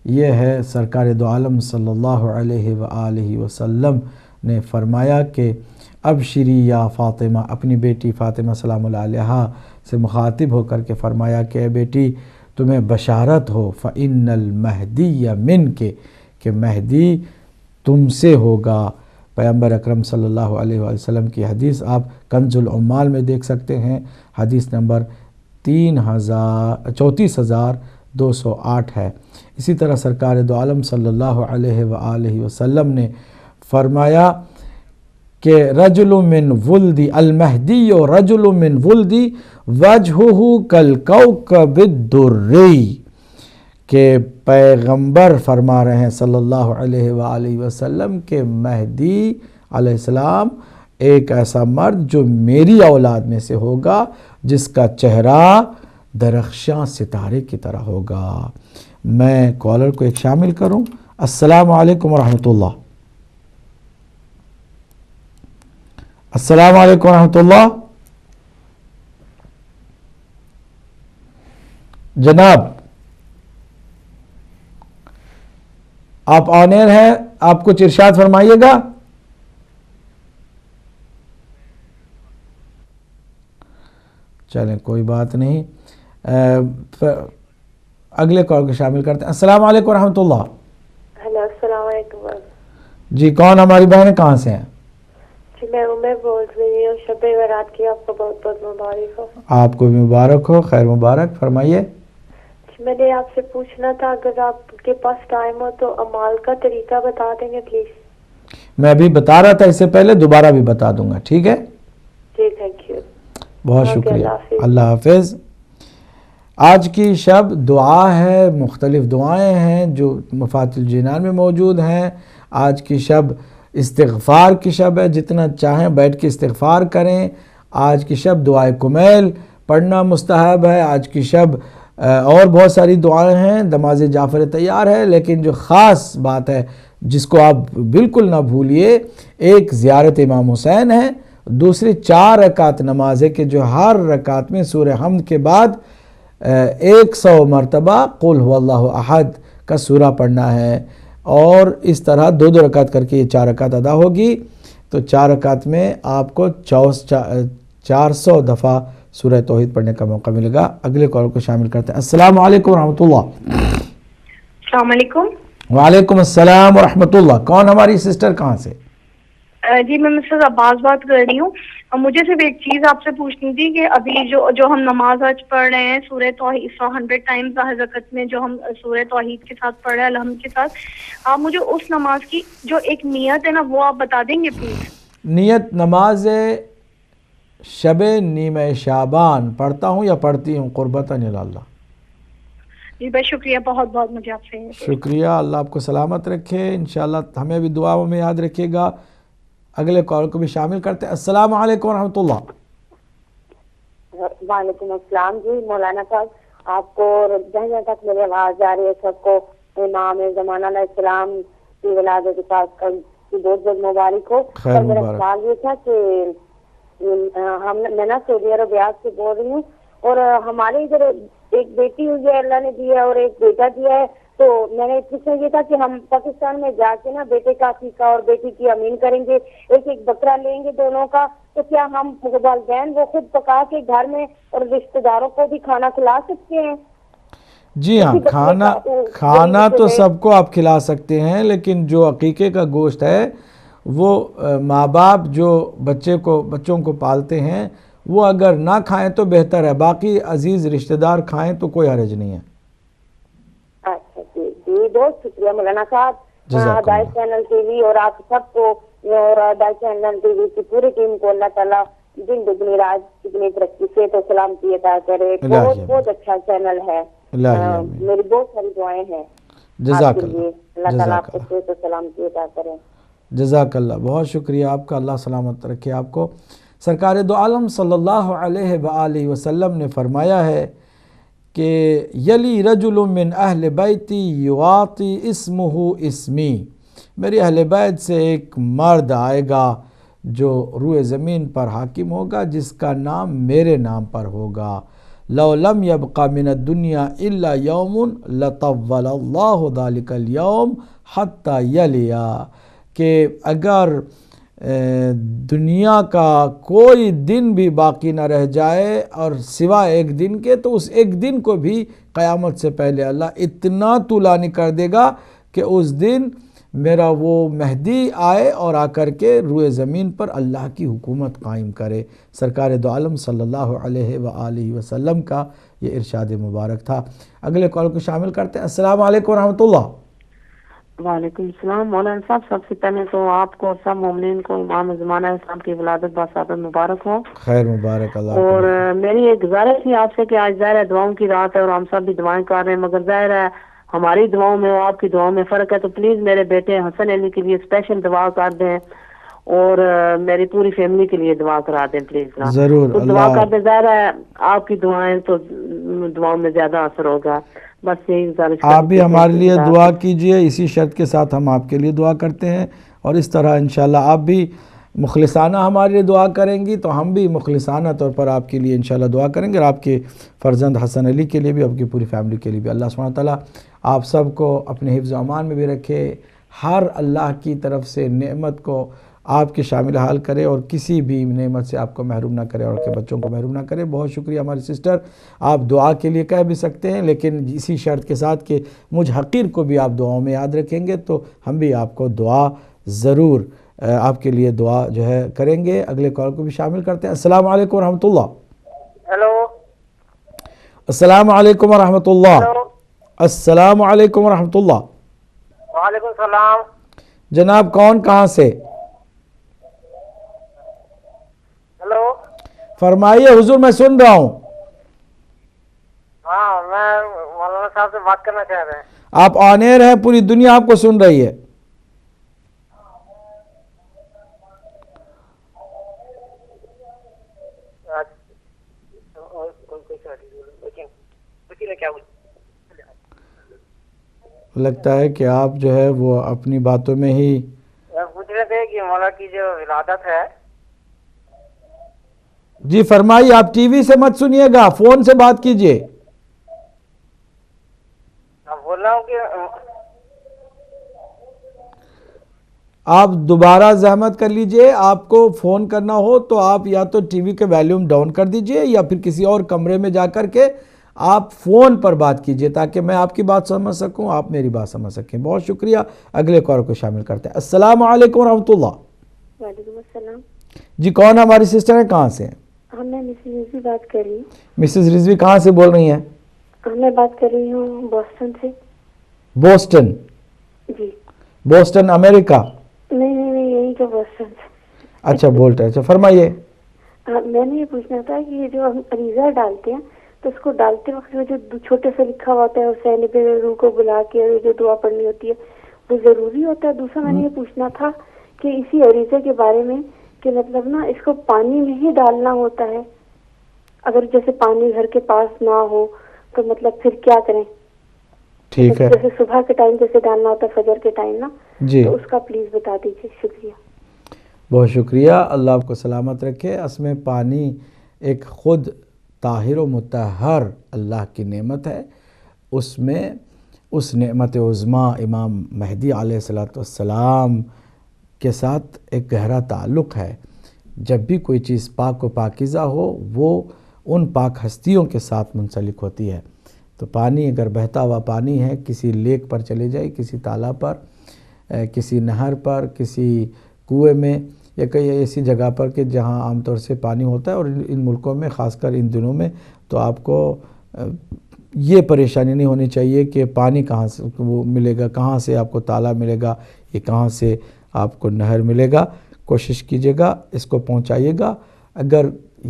یہ ہے سرکار دو عالم صلی اللہ علیہ وآلہ وسلم نے فرمایا کہ ابشری یا فاطمہ، اپنی بیٹی فاطمہ سلام اللہ علیہا سے مخاطب ہو کر کے فرمایا کہ اے بیٹی تمہیں بشارت ہو، فإن المہدی منک، کہ مہدی تم سے ہوگا۔ پیغمبر اکرم صلی اللہ علیہ وآلہ وسلم کی حدیث آپ کنز العمال میں دیکھ سکتے ہیں، حدیث نمبر 34208 ہے۔ اسی طرح سرکار دو عالم صلی اللہ علیہ وآلہ وسلم نے فرمایا کہ رجل من ولدی المہدی رجل من ولدی وجہہ کالکوکب الدری، کہ پیغمبر فرما رہے ہیں صلی اللہ علیہ وآلہ وسلم کہ مہدی علیہ السلام ایک ایسا مرد جو میری اولاد میں سے ہوگا جس کا چہرہ درخشاں ستارے کی طرح ہوگا۔ میں کالر کو ایک شامل کروں۔ السلام علیکم ورحمۃ اللہ۔ السلام علیکم ورحمۃ اللہ۔ جناب آپ آن ایئر ہیں، آپ کچھ ارشاد فرمائیے گا۔ چلیں کوئی بات نہیں، اگلے کال کو شامل کرتے ہیں۔ السلام علیکم ورحمۃ اللہ۔ ہیلو، السلام علیکم۔ جی کون ہماری بہن، کہاں سے ہیں؟ جی میں عمر بول رہی ہوں، شب برات کی آپ کو بہت بہت مبارک ہو۔ آپ کو بھی مبارک ہو، خیر مبارک، فرمائیے۔ میں نے آپ سے پوچھنا تھا، اگر آپ کے پاس ٹائم ہو تو اعمال کا طریقہ بتا دیں گے پلیز؟ میں ابھی بتا رہا تھا اس سے پہلے، دوبارہ بھی بتا دوں گا، ٹھیک ہے؟ جی تھینک یو۔ بہت شکریہ، اللہ حافظ۔ آج کی شب دعا ہے، مختلف دعائیں ہیں جو مفاتیح الجنان میں موجود ہیں۔ آج کی شب استغفار کی شب ہے، جتنا چاہیں بیٹھ کے استغفار کریں۔ آج کی شب دعائے کمیل پڑھنا مستحب ہے۔ آج کی شب اور بہت ساری دعائیں ہیں، نماز جعفر تیار ہے، لیکن جو خاص بات ہے جس کو آپ بالکل نہ بھولیے، ایک زیارت امام حسین ہے، دوسری 4 رکعت نماز ہے کہ جو ہر رکعت میں سورہ حمد کے بعد 100 مرتبہ قل هو اللہ احد کا سورہ پڑھنا ہے، اور اس طرح 2 رکعت کر کے یہ 4 رکعت ادا ہوگی، تو 4 رکعت میں آپ کو 400 دفعہ سورہ توحید پڑھنے کا موقع ملے گا۔ اگلے کال کو شامل کرتے ہیں۔ السلام علیکم ورحمۃ اللہ۔ السلام علیکم۔ وعلیکم السلام ورحمۃ اللہ۔ کون ہماری سسٹر، کہاں سے؟ جی میں مسز عباس بات کر رہی ہوں۔ مجھے صرف ایک چیز آپ سے پوچھنی تھی کہ ابھی جو ہم نماز آج پڑھ رہے ہیں سورہ توحید 100 ٹائمز ہر رکعت میں جو ہم سورہ توحید کے ساتھ پڑھ رہے ہیں الحمد کے ساتھ، آپ مجھے اس نماز کی جو ایک نیت ہے نا وہ آپ بتا دیں گے پلیز؟ نیت نماز شب نیمہ شعبان پڑھتا ہوں یا پڑھتی ہوں قربتاً الی اللہ۔ جی بہت شکریہ، بہت بہت مجھے آپ سے شکریہ، اللہ آپ کو سلامت رکھے، انشاءاللہ ہمیں بھی دعاؤں میں یاد رکھے گا۔ اگلے کال کو بھی شامل کرتے ہیں۔ السلام علیکم ورحمۃ اللہ۔ وعلیکم السلام۔ جی مولانا صاحب، آپ کو جہاں تک میری آواز جا رہی ہے سب کو امام زمانہ علیہ السلام کی ولادت کے پاس بہت بہت مبارک ہو۔ اور میرا سوال یہ تھا کہ میں نا سعودی عربیہ سے بول رہی ہوں، اور ہمارے ادھر ایک بیٹی ہوئی ہے اللہ نے دیا ہے اور ایک بیٹا دیا ہے، تو میں نے پوچھنا یہ تھا کہ ہم پاکستان میں جا کے نا بیٹے کا عقیقہ اور بیٹی کی امین کریں گے، ایک بکرا لیں گے دونوں کا، تو کیا ہم والدین وہ خود پکا کے گھر میں اور رشتہ داروں کو بھی کھانا کھلا سکتے ہیں؟ جی ہاں، کھانا تو سب کو آپ کھلا سکتے ہیں، لیکن جو عقیقے کا گوشت ہے وہ ماں باپ جو بچوں کو پالتے ہیں وہ اگر نہ کھائیں تو بہتر ہے، باقی عزیز رشتہ دار کھائیں تو کوئی حرج نہیں ہے۔ اچھا جی بہت شکریہ مولانا صاحب۔ ہدایت چینل ٹی وی اور آپ سب کو اور ہدایت چینل ٹی وی کی پوری ٹیم کو اللہ تعالیٰ دن دگنی رات دگنی ترقی سے تو سلامتی عطا کرے۔ بہت اچھا چینل ہے، میری بہت ساری دعائیں ہیں جزاک اللہ، اللہ تعالیٰ آپ کو تو سلامتی عطا کرے۔ جزاک اللہ، بہت شکریہ آپ کا، اللہ سلامت رکھے آپ کو۔ سرکار دو عالم صلی اللہ علیہ وآلہ وسلم نے فرمایا ہے کہ یلی رجل من اہل بیتی یواطی اسمہ اسمی، میری اہل بیت سے ایک مرد آئے گا جو روئے زمین پر حاکم ہوگا جس کا نام میرے نام پر ہوگا۔ لو لم یبق من الدنیا الا یوم لطول اللہ ذلک اليوم حتی یلیا، کہ اگر دنیا کا کوئی دن بھی باقی نہ رہ جائے اور سوائے ایک دن کے، تو اس ایک دن کو بھی قیامت سے پہلے اللہ اتنا طولانی کر دے گا کہ اس دن میرا وہ مہدی آئے اور آ کر کے روئے زمین پر اللہ کی حکومت قائم کرے۔ سرکار دو عالم صلی اللہ علیہ وآلہ وسلم کا یہ ارشاد مبارک تھا۔ اگلے کال کو شامل کرتے ہیں۔ السلام علیکم ورحمۃ اللہ۔ وعلیکم السلام مولانا صاحب، سب سے پہلے تو آپ کو سب مومنین کو امام زمانہ اسلام کی ولادت باسعادت مبارک ہو۔ خیر مبارک اللہ۔ اور میری ایک گزارش تھی آپ سے کہ آج ظاہر ہے دعاؤں کی رات ہے اور ہم سب بھی دعائیں کر رہے ہیں، مگر ظاہر ہے ہماری دعاؤں میں اور آپ کی دعاؤں میں فرق ہے، تو پلیز میرے بیٹے حسن علی کے لیے اسپیشل دعا کر دیں اور میری پوری فیملی کے لیے دعا کرا دیں پلیز۔ ضرور، تو دعا کر دیں، ظاہر ہے آپ کی دعائیں تو دعاؤں میں زیادہ اثر ہوگا، بس یہی گزارش۔ آپ بھی ہمارے لیے دعا کیجئے، اسی شرط کے ساتھ ہم آپ کے لیے دعا کرتے ہیں، اور اس طرح انشاءاللہ آپ بھی مخلصانہ ہمارے لیے دعا کریں گی تو ہم بھی مخلصانہ طور پر آپ کے لیے انشاءاللہ دعا کریں گے، اور آپ کے فرزند حسن علی کے لیے بھی، آپ کی پوری فیملی کے لیے بھی۔ اللہ سبحانہ تعالیٰ آپ سب کو اپنے حفظ و امان میں بھی رکھے، ہر اللہ کی طرف سے نعمت کو آپ کے شامل حال کرے اور کسی بھی نعمت سے آپ کو محروم نہ کرے اور آپ کے بچوں کو محروم نہ کرے۔ بہت شکریہ ہماری سسٹر، آپ دعا کے لیے کہہ بھی سکتے ہیں لیکن اسی شرط کے ساتھ کہ مجھ حقیر کو بھی آپ دعاؤں میں یاد رکھیں گے تو ہم بھی آپ کو دعا ضرور آپ کے لیے دعا جو ہے کریں گے۔ اگلے کال کو بھی شامل کرتے ہیں۔ السلام علیکم ورحمۃ اللہ۔ ہیلو، السلام علیکم ورحمۃ اللہ۔ السلام علیکم ورحمۃ اللہ۔ وعلیکم السلام جناب کون، کہاں سے؟ ہیلو، فرمائیے حضور، میں سن رہا ہوں. ہاں میں مولانا صاحب سے بات کرنا چاہ رہے ہیں. آپ آن ایئر ہیں، پوری دنیا آپ کو سن رہی ہے. لگتا ہے کہ آپ جو ہے وہ اپنی باتوں میں ہی پوچھ رہے تھے کہ مولا کی جو ولادت ہے. جی فرمائیے. آپ ٹی وی سے مت سنیے گا، فون سے بات کیجئے. بول رہا ہوں کہ آپ دوبارہ زحمت کر لیجئے. آپ کو فون کرنا ہو تو آپ یا تو ٹی وی کے ویلیوم ڈاؤن کر دیجئے یا پھر کسی اور کمرے میں جا کر کے آپ فون پر بات کیجئے تاکہ میں آپ کی بات سمجھ سکوں، آپ میری بات سمجھ سکیں. بہت شکریہ. اگلے کال کو شامل کرتے ہیں. السلام علیکم ورحمۃ اللہ. وعلیکم السلام. جی کون ہماری سسٹر ہیں، کہاں سے ہیں؟ میں مسز رضوی بات کر رہی ہوں. مسز رضوی کہاں سے بول رہی ہیں؟ میں بات کر رہی ہوں بوسٹن سے. بوسٹن؟ جی. بوسٹن امریکہ؟ نہیں یہی تو بوسٹن سے. اچھا بولتے ہیں. اچھا فرمائیے. میں نے یہ پوچھنا تھا کہ یہ جو ہم عریضہ ڈالتے ہیں تو اس کو ڈالتے وقت جو چھوٹے سے لکھا ہوتا ہے حسین ابن روح کو بلا کے جو دعا پڑھنی ہوتی ہے وہ ضروری ہوتا ہے؟ دوسرا میں نے یہ پوچھنا تھا کہ اسی عریضے کے بارے میں کہ مطلب نا اس کو پانی میں ہی ڈالنا ہوتا ہے، اگر جیسے پانی گھر کے پاس نہ ہو تو مطلب پھر کیا کریں؟ ٹھیک ہے. جیسے صبح کے ٹائم جیسے ڈالنا ہوتا ہے فجر کے ٹائم نا، جی تو اس کا پلیز بتا دیجیے. شکریہ. بہت شکریہ. اللہ آپ کو سلامت رکھے. اس میں پانی ایک خود طاہر و مطہر اللہ کی نعمت ہے. اس میں اس نعمت عظمیٰ امام مہدی علیہ السلام کے ساتھ ایک گہرا تعلق ہے. جب بھی کوئی چیز پاک و پاکیزہ ہو وہ ان پاک ہستیوں کے ساتھ منسلک ہوتی ہے. تو پانی اگر بہتا ہوا پانی ہے، کسی لیک پر چلے جائے، کسی تالاب پر، کسی نہر پر، کسی کنویں میں یا کئی ایسی جگہ پر کہ جہاں عام طور سے پانی ہوتا ہے، اور ان ملکوں میں خاص کر ان دنوں میں تو آپ کو یہ پریشانی نہیں ہونی چاہیے کہ پانی کہاں سے وہ ملے گا، کہاں سے آپ کو تالاب ملے گا، یہ کہاں سے آپ کو نہر ملے گا. کوشش کیجیے گا اس کو پہنچائیے گا. اگر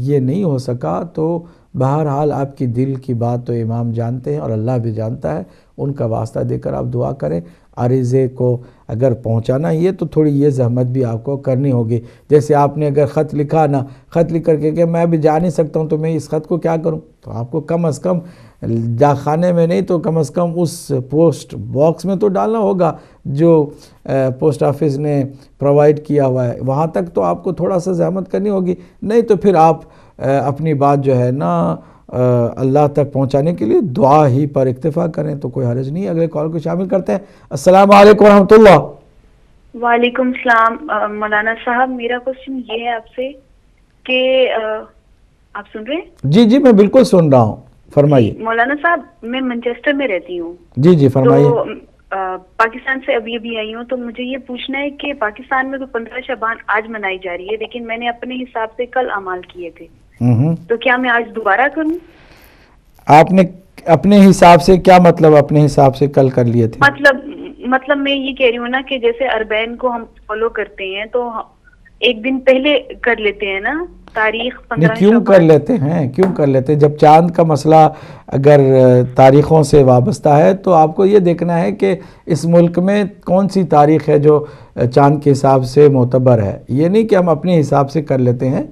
یہ نہیں ہو سکا تو بہرحال آپ کی دل کی بات تو امام جانتے ہیں اور اللہ بھی جانتا ہے. ان کا واسطہ دے کر آپ دعا کریں. عریضے کو اگر پہنچانا ہی ہے تو تھوڑی یہ زحمت بھی آپ کو کرنی ہوگی. جیسے آپ نے اگر خط لکھا نا، خط لکھ کر کے کہ میں بھی جا نہیں سکتا ہوں تو میں اس خط کو کیا کروں، تو آپ کو کم از کم ڈاکخانے میں نہیں تو کم از کم اس پوسٹ باکس میں تو ڈالنا ہوگا جو پوسٹ آفس نے پرووائڈ کیا ہوا ہے. وہاں تک تو آپ کو تھوڑا سا زحمت کرنی ہوگی. نہیں تو پھر آپ اپنی بات جو ہے نا اللہ تک پہنچانے کے لیے دعا ہی پر اکتفا کریں تو کوئی حرج نہیں. اگلے کال کو شامل کرتے ہیں. السلام علیکم ورحمۃ اللہ. وعلیکم السلام. مولانا صاحب میرا کوشچن یہ ہے آپ سے کہ آپ سن رہے ہیں؟ جی میں بالکل سن رہا ہوں، فرمائیے. مولانا صاحب میں مانچسٹر میں رہتی ہوں. جی فرمائیے. تو پاکستان سے ابھی آئی ہوں، تو مجھے یہ پوچھنا ہے کہ پاکستان میں تو 15 شعبان آج منائی جا رہی ہے، لیکن میں نے اپنے حساب سے کل اعمال کیے تھے، تو کیا میں آج دوبارہ کروں؟ آپ نے اپنے حساب سے کیا مطلب اپنے حساب سے کل کر لیے تھے؟ مطلب میں یہ کہہ رہی ہوں نا کہ جیسے اربعین کو ہم فالو کرتے ہیں تو ایک دن پہلے کر لیتے ہیں نا تاریخ 15 کیوں کر لیتے ہیں؟ جب چاند کا مسئلہ اگر تاریخوں سے وابستہ ہے تو آپ کو یہ دیکھنا ہے کہ اس ملک میں کون سی تاریخ ہے جو چاند کے حساب سے معتبر ہے. یہ نہیں کہ ہم اپنے حساب سے کر لیتے ہیں.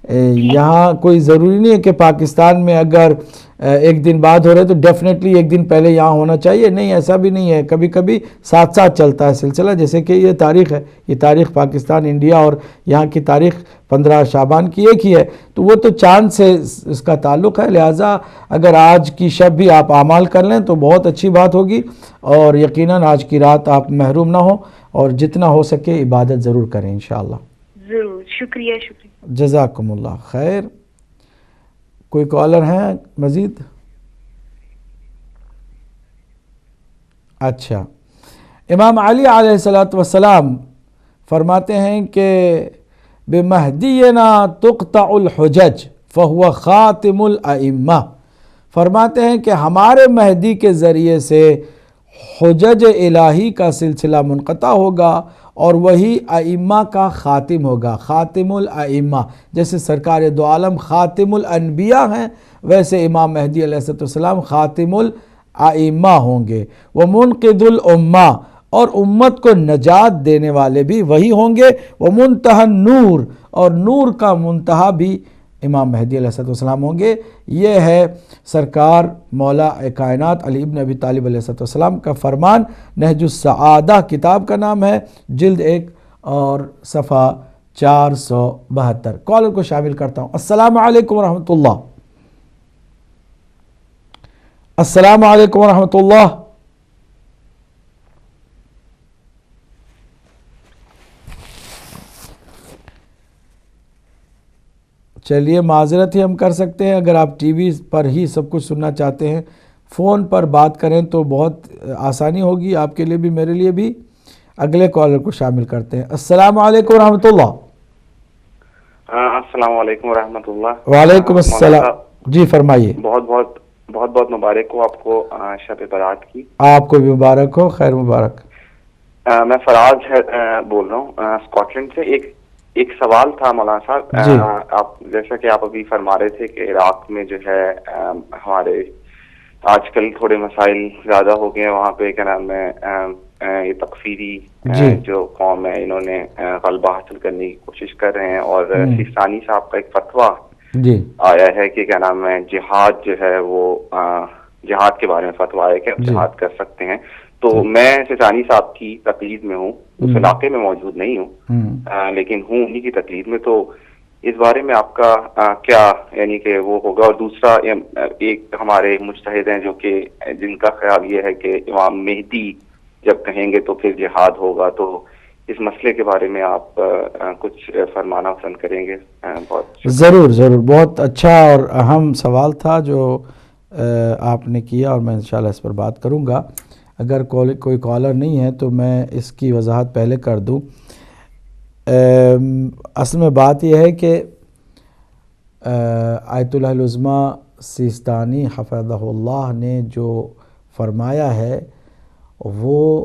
یہاں کوئی ضروری نہیں ہے کہ پاکستان میں اگر ایک دن بعد ہو رہے تو ڈیفینیٹلی ایک دن پہلے یہاں ہونا چاہیے. نہیں، ایسا بھی نہیں ہے. کبھی کبھی ساتھ چلتا ہے سلسلہ. جیسے کہ یہ تاریخ ہے، یہ تاریخ پاکستان، انڈیا اور یہاں کی تاریخ 15 شعبان کی ایک ہی ہے، تو وہ تو چاند سے اس کا تعلق ہے. لہٰذا اگر آج کی شب بھی آپ اعمال کر لیں تو بہت اچھی بات ہوگی، اور یقیناً آج کی رات آپ محروم نہ ہوں، اور جتنا ہو سکے عبادت ضرور کریں انشاءاللہ. ضرور. شکریہ. جزاکم اللہ خیر. کوئی کالر ہیں مزید؟ اچھا. امام علی علیہ السلام فرماتے ہیں کہ بِمَهْدِيِّنَا تُقْطَعُ الْحُجَجْ فَهُوَ خَاتِمُ الْأَئِمَّةِ. فرماتے ہیں کہ ہمارے مہدی کے ذریعے سے حجج الہی کا سلسلہ منقطع ہوگا، اور وہی ائمہ کا خاتم ہوگا، خاتم الائمہ. جیسے سرکار دو عالم خاتم الانبیاء ہیں، ویسے امام مہدی علیہ السلام خاتم الائمہ ہوں گے. ومنقذ الامہ، اور امت کو نجات دینے والے بھی وہی ہوں گے. ومنتہی النور، اور نور کا منتہا بھی امام مہدی علیہ السلام ہوں گے. یہ ہے سرکار مولا کائنات علی ابن ابی طالب علیہ السلام کا فرمان. نہج السعادہ کتاب کا نام ہے، جلد 1 اور صفحہ 472. کالر کو شامل کرتا ہوں. السلام علیکم ورحمۃ اللہ. السلام علیکم ورحمۃ اللہ. چلیے معذرت ہی ہم کر سکتے ہیں، اگر آپ ٹی وی پر ہی سب کچھ سننا چاہتے ہیں فون پر بات کریں تو بہت آسانی ہوگی آپ کے لیے بھی میرے لیے بھی. اگلے کالر کو شامل کرتے ہیں. السلام علیکم ورحمۃ اللہ. السلام علیکم ورحمۃ اللہ. وعلیکم السلام. جی فرمائیے. بہت مبارک ہو آپ کو شب برات کی. آپ کو بھی مبارک ہو، خیر مبارک. میں فراز بول رہا ہوں اسکاٹ لینڈ سے. ایک سوال تھا مولانا صاحب. آپ جیسا کہ آپ ابھی فرما رہے تھے کہ عراق میں جو ہے ہمارے آج کل تھوڑے مسائل زیادہ ہو گئے ہیں وہاں پہ، کیا نام ہے، یہ تکفیری جو قوم ہے انہوں نے غلبہ حاصل کرنے کی کوشش کر رہے ہیں. اور سیستانی صاحب کا ایک فتویٰ آیا ہے کہ کیا نام ہے جہاد جو ہے وہ جہاد کے بارے میں فتویٰ ہے کہ آپ جہاد کر سکتے ہیں. تو میں سیستانی صاحب کی تقلید میں ہوں، اس علاقے میں موجود نہیں ہوں لیکن ہوں انہی کی تقلید میں. تو اس بارے میں آپ کا کیا یعنی کہ وہ ہوگا؟ اور دوسرا ایک ہمارے مجتہد ہیں جو کہ جن کا خیال یہ ہے کہ امام مہدی جب کہیں گے تو پھر جہاد ہوگا. تو اس مسئلے کے بارے میں آپ کچھ فرمانا پسند کریں گے؟ بہت ضرور. بہت اچھا اور اہم سوال تھا جو آپ نے کیا، اور میں انشاءاللہ اس پر بات کروں گا. اگر کوئی کالر نہیں ہے تو میں اس کی وضاحت پہلے کر دوں. اصل میں بات یہ ہے کہ آیت اللہ العظمی سیستانی حفظہ اللہ نے جو فرمایا ہے وہ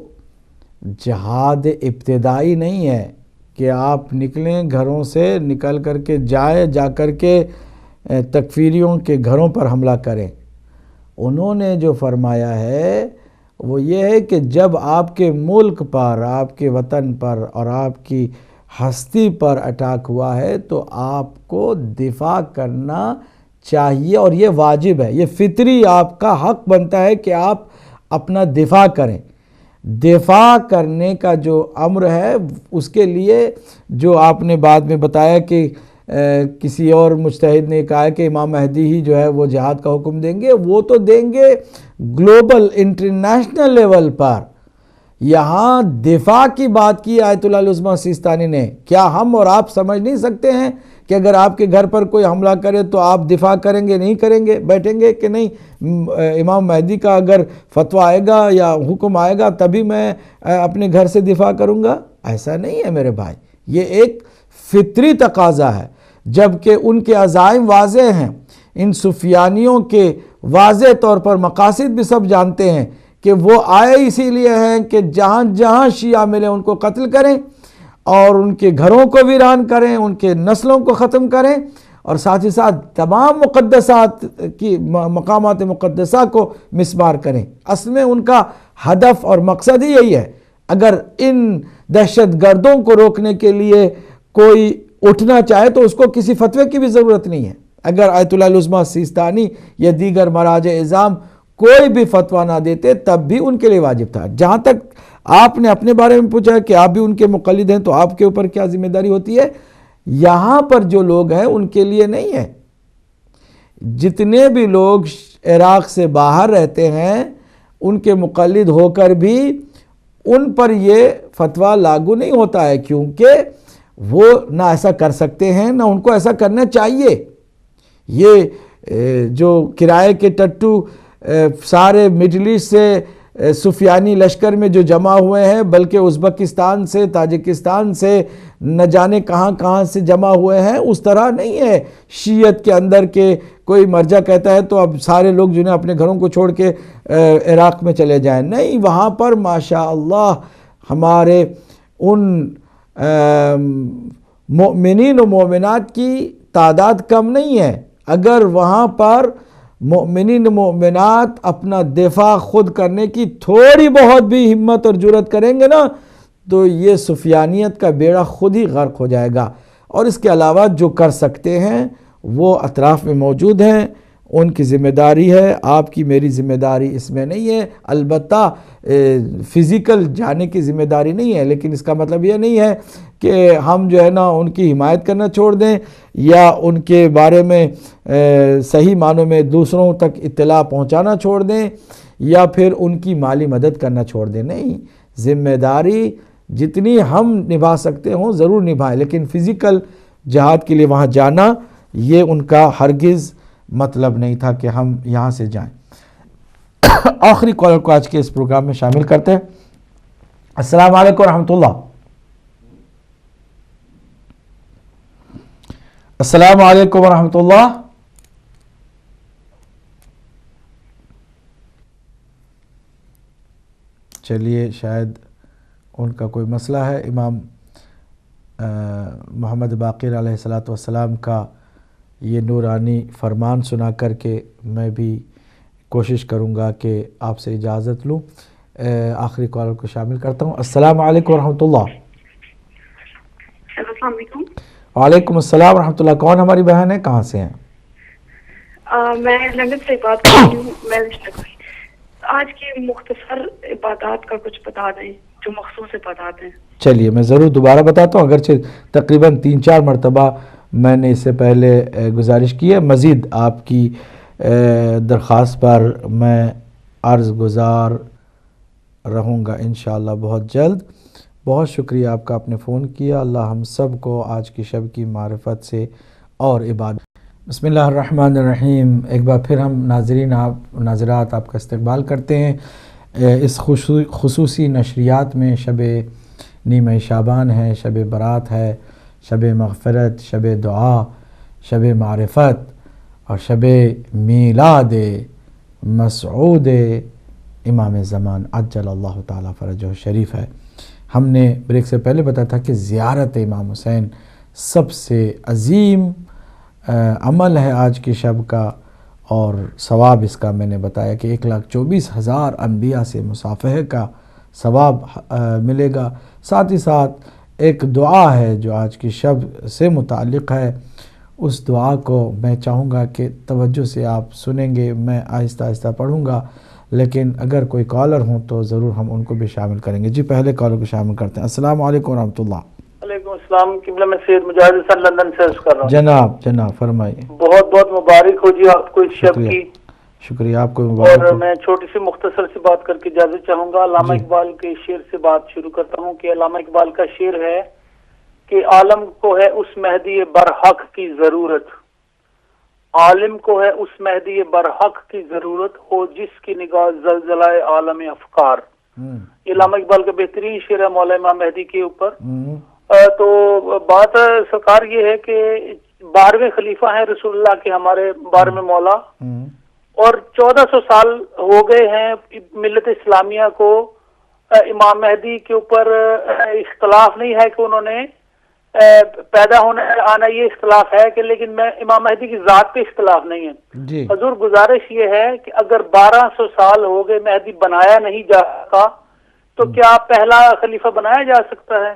جہاد ابتدائی نہیں ہے کہ آپ نکلیں گھروں سے، نکل کر کے جا کر کے تکفیریوں کے گھروں پر حملہ کریں. انہوں نے جو فرمایا ہے وہ یہ ہے کہ جب آپ کے ملک پر، آپ کے وطن پر اور آپ کی ہستی پر اٹیک ہوا ہے تو آپ کو دفاع کرنا چاہیے، اور یہ واجب ہے، یہ فطری آپ کا حق بنتا ہے کہ آپ اپنا دفاع کریں. دفاع کرنے کا جو امر ہے اس کے لیے جو آپ نے بعد میں بتایا کہ کسی اور مجتہد نے کہا کہ امام مہدی ہی جو ہے وہ جہاد کا حکم دیں گے، وہ تو دیں گے گلوبل انٹرنیشنل لیول پر. یہاں دفاع کی بات کی آیت اللہ العظمی سیستانی نے. کیا ہم اور آپ سمجھ نہیں سکتے ہیں کہ اگر آپ کے گھر پر کوئی حملہ کرے تو آپ دفاع کریں گے، نہیں کریں گے، بیٹھیں گے کہ نہیں؟ امام مہدی کا اگر فتویٰ آئے گا یا حکم آئے گا تبھی میں اپنے گھر سے دفاع کروں گا؟ ایسا نہیں ہے میرے بھائی، یہ ایک فطری تقاضا ہے. جبکہ ان کے عزائم واضح ہیں، ان سفیانیوں کے واضح طور پر مقاصد بھی سب جانتے ہیں کہ وہ آئے اسی لیے ہیں کہ جہاں جہاں شیعہ ملے ان کو قتل کریں اور ان کے گھروں کو ویران کریں، ان کے نسلوں کو ختم کریں، اور ساتھ ہی ساتھ تمام مقدسات کی مقامات مقدسہ کو مسمار کریں. اصل میں ان کا ہدف اور مقصد ہی یہی ہے. اگر ان دہشت گردوں کو روکنے کے لیے کوئی اٹھنا چاہے تو اس کو کسی فتوے کی بھی ضرورت نہیں ہے. اگر آیت اللہ العظمی سیستانی یا دیگر مراجع اعظام کوئی بھی فتویٰ نہ دیتے تب بھی ان کے لیے واجب تھا. جہاں تک آپ نے اپنے بارے میں پوچھا کہ آپ بھی ان کے مقلد ہیں تو آپ کے اوپر کیا ذمہ داری ہوتی ہے، یہاں پر جو لوگ ہیں ان کے لیے نہیں ہے. جتنے بھی لوگ عراق سے باہر رہتے ہیں ان کے مقلد ہو کر بھی ان پر یہ فتویٰ لاگو نہیں ہوتا ہے، کیونکہ وہ نہ ایسا کر سکتے ہیں نہ ان کو ایسا کرنا چاہیے. یہ جو کرائے کے ٹٹو سارے مڈل ایسٹ سے سفیانی لشکر میں جو جمع ہوئے ہیں، بلکہ ازبکستان سے، تاجکستان سے، نہ جانے کہاں کہاں سے جمع ہوئے ہیں، اس طرح نہیں ہے شیعت کے اندر کہ کوئی مرجع کہتا ہے تو اب سارے لوگ جو ہے اپنے گھروں کو چھوڑ کے عراق میں چلے جائیں. نہیں، وہاں پر ماشاء اللہ ہمارے ان مؤمنین و مومنات کی تعداد کم نہیں ہے. اگر وہاں پر مؤمنین و مومنات اپنا دفاع خود کرنے کی تھوڑی بہت بھی ہمت اور جرأت کریں گے نا تو یہ سفیانیت کا بیڑا خود ہی غرق ہو جائے گا. اور اس کے علاوہ جو کر سکتے ہیں وہ اطراف میں موجود ہیں، ان کی ذمہ داری ہے، آپ کی میری ذمہ داری اس میں نہیں ہے. البتہ فزیکل جانے کی ذمہ داری نہیں ہے، لیکن اس کا مطلب یہ نہیں ہے کہ ہم جو ہے نا ان کی حمایت کرنا چھوڑ دیں یا ان کے بارے میں صحیح معنوں میں دوسروں تک اطلاع پہنچانا چھوڑ دیں یا پھر ان کی مالی مدد کرنا چھوڑ دیں. نہیں، ذمہ داری جتنی ہم نبھا سکتے ہوں ضرور نبھائیں، لیکن فزیکل جہاد کے لیے وہاں جانا یہ ان کا ہرگز مطلب نہیں تھا کہ ہم یہاں سے جائیں. آخری کالر کو آج کے اس پروگرام میں شامل کرتے ہیں. السلام علیکم ورحمۃ اللہ. السلام علیکم ورحمۃ اللہ. چلیے شاید ان کا کوئی مسئلہ ہے. امام محمد باقر علیہ السلام کا یہ نورانی فرمان سنا کر کے میں بھی کوشش کروں گا کہ آپ سے اجازت لوں. آخری کالر کو شامل کرتا ہوں. السلام علیکم ورحمۃ اللہ. السلام علیکم. وعلیکم السلام ورحمۃ اللہ. کون ہماری بہن ہے، کہاں سے ہیں؟ میں لندن سے بات کر رہی ہوں. میں آج کی مختصر عبادات کا کچھ بتا دیں، جو مخصوص عبادات ہیں. چلیے میں ضرور دوبارہ بتاتا ہوں، اگرچہ تقریباً 3-4 مرتبہ میں نے اس سے پہلے گزارش کی ہے. مزید آپ کی درخواست پر میں عرض گزار رہوں گا انشاءاللہ بہت جلد. بہت شکریہ آپ کا، آپ نے فون کیا. اللہ ہم سب کو آج کی شب کی معرفت سے اور عبادت. بسم اللہ الرحمن الرحیم. ایک بار پھر ہم ناظرین ناظرات آپ کا استقبال کرتے ہیں اس خصوصی نشریات میں. شب نیمہ شعبان ہے، شب برات ہے، شب مغفرت، شب دعا، شب معرفت اور شب میلاد مسعود امام زمان عجل اللہ تعالیٰ فرجہ شریف ہے. ہم نے بریک سے پہلے بتایا تھا کہ زیارت امام حسین سب سے عظیم عمل ہے آج کی شب کا، اور ثواب اس کا میں نے بتایا کہ 1,24,000 انبیاء سے مصافحہ کا ثواب ملے گا. ساتھ ہی ساتھ ایک دعا ہے جو آج کی شب سے متعلق ہے. اس دعا کو میں چاہوں گا کہ توجہ سے آپ سنیں گے. میں آہستہ آہستہ پڑھوں گا، لیکن اگر کوئی کالر ہوں تو ضرور ہم ان کو بھی شامل کریں گے. جی پہلے کالر کو شامل کرتے ہیں. السلام علیکم ورحمۃ اللہ. وعلیکم السلام. قبلہ میں سید مجاہد حسن لندن سے عرض کر رہا ہوں. جناب فرمائیے. بہت بہت مبارک ہو جی آپ کو اس شب کی. شکریہ آپ کو مبارک. اور میں چھوٹی سی مختصر سی بات کر کے اجازت چاہوں گا. علامہ اقبال کے شعر سے بات شروع کرتا ہوں کہ علامہ اقبال کا شعر ہے کہ عالم کو ہے اس مہدی برحق کی ضرورت، عالم کو ہے اس مہدی برحق کی ضرورت، ہو جس کی نگاہ زلزلہ عالم افکار. یہ علامہ اقبال کا بہترین شعر ہے مولا امام مہدی کے اوپر. تو بات سرکار یہ ہے کہ 12ویں خلیفہ ہیں رسول اللہ کے ہمارے 12ویں مولا، اور 1400 سال ہو گئے ہیں ملت اسلامیہ کو. امام مہدی کے اوپر اختلاف نہیں ہے کہ انہوں نے پیدا ہونا آنا، یہ اختلاف ہے کہ لیکن میں امام مہدی کی ذات پہ اختلاف نہیں ہے. حضور گزارش یہ ہے کہ اگر 1200 سال ہو گئے مہدی بنایا نہیں جا سکا تو کیا پہلا خلیفہ بنایا جا سکتا ہے؟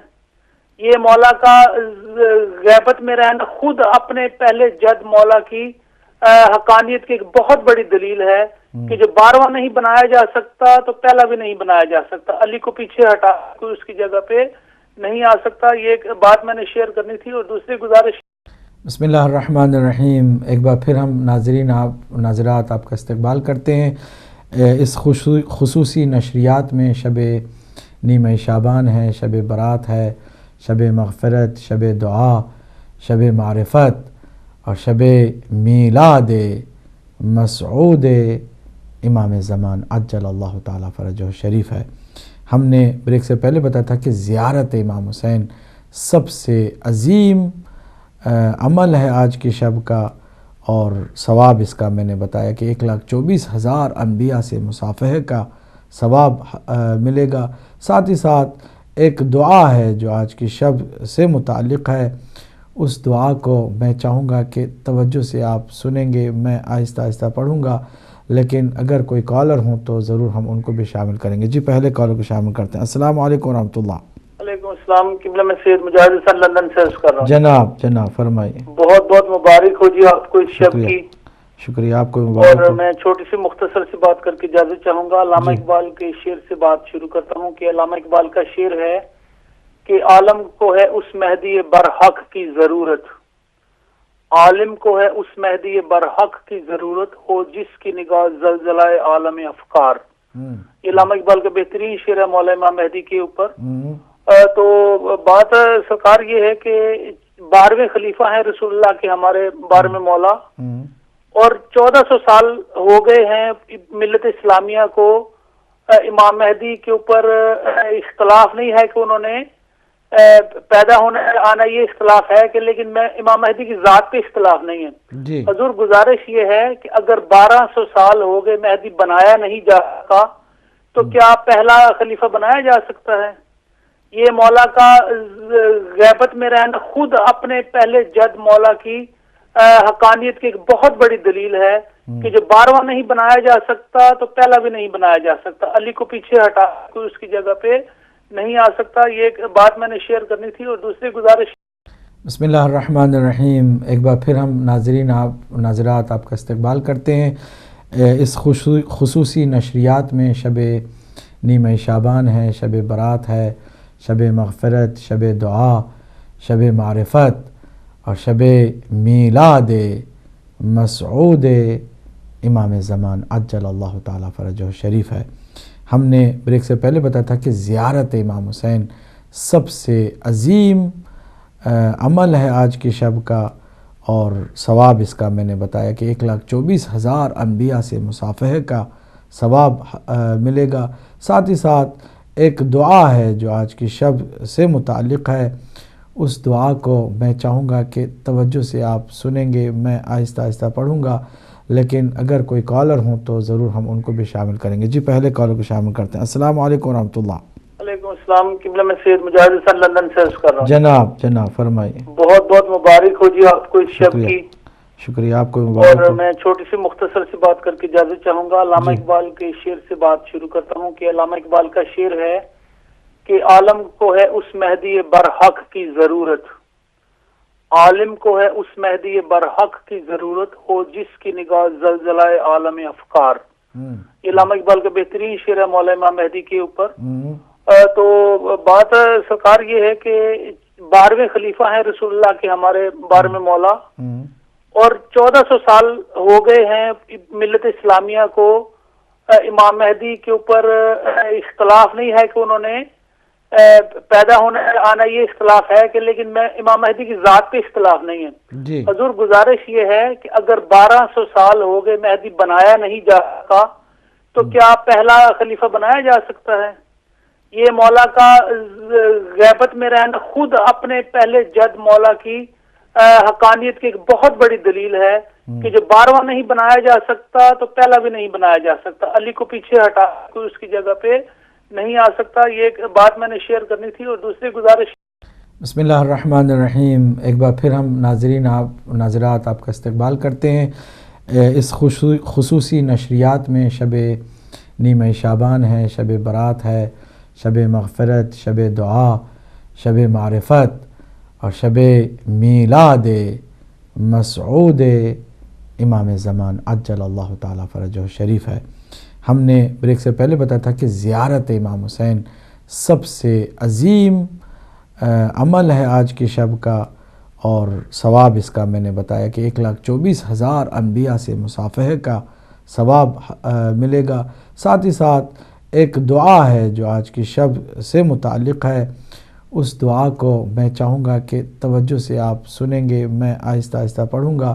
یہ مولا کا غیبت میں رہنا خود اپنے پہلے جد مولا کی حقانیت کی ایک بہت بڑی دلیل ہے کہ جو 12واں نہیں بنایا جا سکتا تو پہلا بھی نہیں بنایا جا سکتا. علی کو پیچھے ہٹا کوئی اس کی جگہ پہ نہیں آ سکتا. یہ ایک بات میں نے شیئر کرنی تھی. اور دوسری گزارش. بسم اللہ الرحمن الرحیم. ایک بار پھر ہم ناظرین ناظرات آپ کا استقبال کرتے ہیں اس خصوصی نشریات میں. شب نیمہ شعبان ہے، شب برات ہے، شب مغفرت، شب دعا، شب معرفت اور شب میلاد مسعود امام زمان عجل اللہ تعالیٰ فرجہ شریف ہے. ہم نے بریک سے پہلے بتایا تھا کہ زیارت امام حسین سب سے عظیم عمل ہے آج کی شب کا، اور ثواب اس کا میں نے بتایا کہ 1,24,000 انبیاء سے مصافحہ کا ثواب ملے گا. ساتھ ہی ساتھ ایک دعا ہے جو آج کی شب سے متعلق ہے، اس دعا کو میں چاہوں گا کہ توجہ سے آپ سنیں گے. میں آہستہ آہستہ پڑھوں گا، لیکن اگر کوئی کالر ہوں تو ضرور ہم ان کو بھی شامل کریں گے. جی پہلے کالر کو شامل کرتے ہیں. السلام علیکم ورحمۃ اللہ. وعلیکم السلام. قبلہ میں سید مجاہد حسن لندن سے عرض کر رہا ہوں. جناب فرمائیے. بہت بہت مبارک ہو جی آپ کو اس شب کی. شکریہ آپ کو مبارک ہو. اور میں چھوٹی سی مختصر سی بات کر کے اجازت چاہوں گا. علامہ اقبال کے شعر سے بات شروع کرتا ہوں کہ علامہ اقبال کا شعر ہے کہ عالم کو ہے اس مہدی برحق کی ضرورت، عالم کو ہے اس مہدی برحق کی ضرورت، ہو جس کی نگاہ زلزلہ عالم افکار. یہ علامہ اقبال کا بہترین شعر ہے مولا امام مہدی کے اوپر. تو بات سرکار یہ ہے کہ 12ویں خلیفہ ہیں رسول اللہ کے ہمارے 12ویں مولا، اور 1400 سال ہو گئے ہیں ملت اسلامیہ کو. امام مہدی کے اوپر اختلاف نہیں ہے کہ انہوں نے پیدا ہونا آنا، یہ اختلاف ہے کہ لیکن میں امام مہدی کی ذات پہ اختلاف نہیں ہے. حضور گزارش یہ ہے کہ اگر 1200 سال ہو گئے مہدی بنایا نہیں جا سکا تو کیا پہلا خلیفہ بنایا جا سکتا ہے؟ یہ مولا کا غیبت میں رہنا خود اپنے پہلے جد مولا کی حقانیت کی ایک بہت بڑی دلیل ہے کہ جو 12واں نہیں بنایا جا سکتا تو پہلا بھی نہیں بنایا جا سکتا. علی کو پیچھے ہٹا کوئی اس کی جگہ پہ نہیں آ سکتا. یہ ایک بات میں نے شیئر کرنی تھی. اور دوسری گزارش. بسم اللہ الرحمن الرحیم. ایک بار پھر ہم ناظرین ناظرات آپ کا استقبال کرتے ہیں اس خصوصی نشریات میں. شب نیمہ شعبان ہے، شب برات ہے، شب مغفرت، شب دعا، شب معرفت اور شب میلاد مسعود امام زمان عجل اللہ تعالیٰ فرجہ شریف ہے. ہم نے بریک سے پہلے بتایا تھا کہ زیارت امام حسین سب سے عظیم عمل ہے آج کی شب کا، اور ثواب اس کا میں نے بتایا کہ 1,24,000 انبیاء سے مصافحہ کا ثواب ملے گا. ساتھ ہی ساتھ ایک دعا ہے جو آج کی شب سے متعلق ہے، اس دعا کو میں چاہوں گا کہ توجہ سے آپ سنیں گے. میں آہستہ آہستہ پڑھوں گا، لیکن اگر کوئی کالر ہوں تو ضرور ہم ان کو بھی شامل کریں گے. جی پہلے کالر کو شامل کرتے ہیں. السلام علیکم ورحمۃ اللہ. وعلیکم السلام. قبلہ میں سید مجاہد حسن لندن سے عرض کر رہا ہوں. جناب فرمائیے. بہت بہت مبارک ہو جی آپ کو اس شب کی. شکریہ آپ کو مبارک ہو. اور میں چھوٹی سی مختصر سی بات کر کے اجازت چاہوں گا. علامہ اقبال کے شعر سے بات شروع کرتا ہوں کہ علامہ اقبال کا شعر ہے کہ عالم کو ہے اس مہدی برحق کی ضرورت، عالم کو ہے اس مہدی برحق کی ضرورت، ہو جس کی نگاہ زلزلہ عالم افکار. یہ علامہ اقبال کا بہترین شعر ہے مولا امام مہدی کے اوپر. تو بات سرکار یہ ہے کہ 12ویں خلیفہ ہیں رسول اللہ کے ہمارے 12ویں مولا، اور 1400 سال ہو گئے ہیں ملت اسلامیہ کو. امام مہدی کے اوپر اختلاف نہیں ہے کہ انہوں نے پیدا ہونا آنا، یہ اختلاف ہے کہ لیکن میں امام مہدی کی ذات پہ اختلاف نہیں ہے. حضور گزارش یہ ہے کہ اگر 1200 سال ہو گئے مہدی بنایا نہیں جا سکا تو کیا پہلا خلیفہ بنایا جا سکتا ہے؟ یہ مولا کا غیبت میں رہنا خود اپنے پہلے جد مولا کی حقانیت کی ایک بہت بڑی دلیل ہے کہ جو 12واں نہیں بنایا جا سکتا تو پہلا بھی نہیں بنایا جا سکتا. علی کو پیچھے ہٹا کوئی اس کی جگہ پہ نہیں آ سکتا. یہ ایک بات میں نے شیئر کرنی تھی. اور دوسری گزارش. بسم اللہ الرحمن الرحیم. ایک بار پھر ہم ناظرین ناظرات آپ کا استقبال کرتے ہیں اس خصوصی نشریات میں. شب نیمہ شعبان ہے، شب برات ہے، شب مغفرت، شب دعا، شب معرفت اور شب میلاد مسعود امام زمان عجل اللہ تعالیٰ فرجہ شریف ہے. ہم نے بریک سے پہلے بتایا تھا کہ زیارت امام حسین سب سے عظیم عمل ہے آج کی شب کا، اور ثواب اس کا میں نے بتایا کہ 1,24,000 انبیاء سے مصافحہ کا ثواب ملے گا. ساتھ ہی ساتھ ایک دعا ہے جو آج کی شب سے متعلق ہے، اس دعا کو میں چاہوں گا کہ توجہ سے آپ سنیں گے. میں آہستہ آہستہ پڑھوں گا،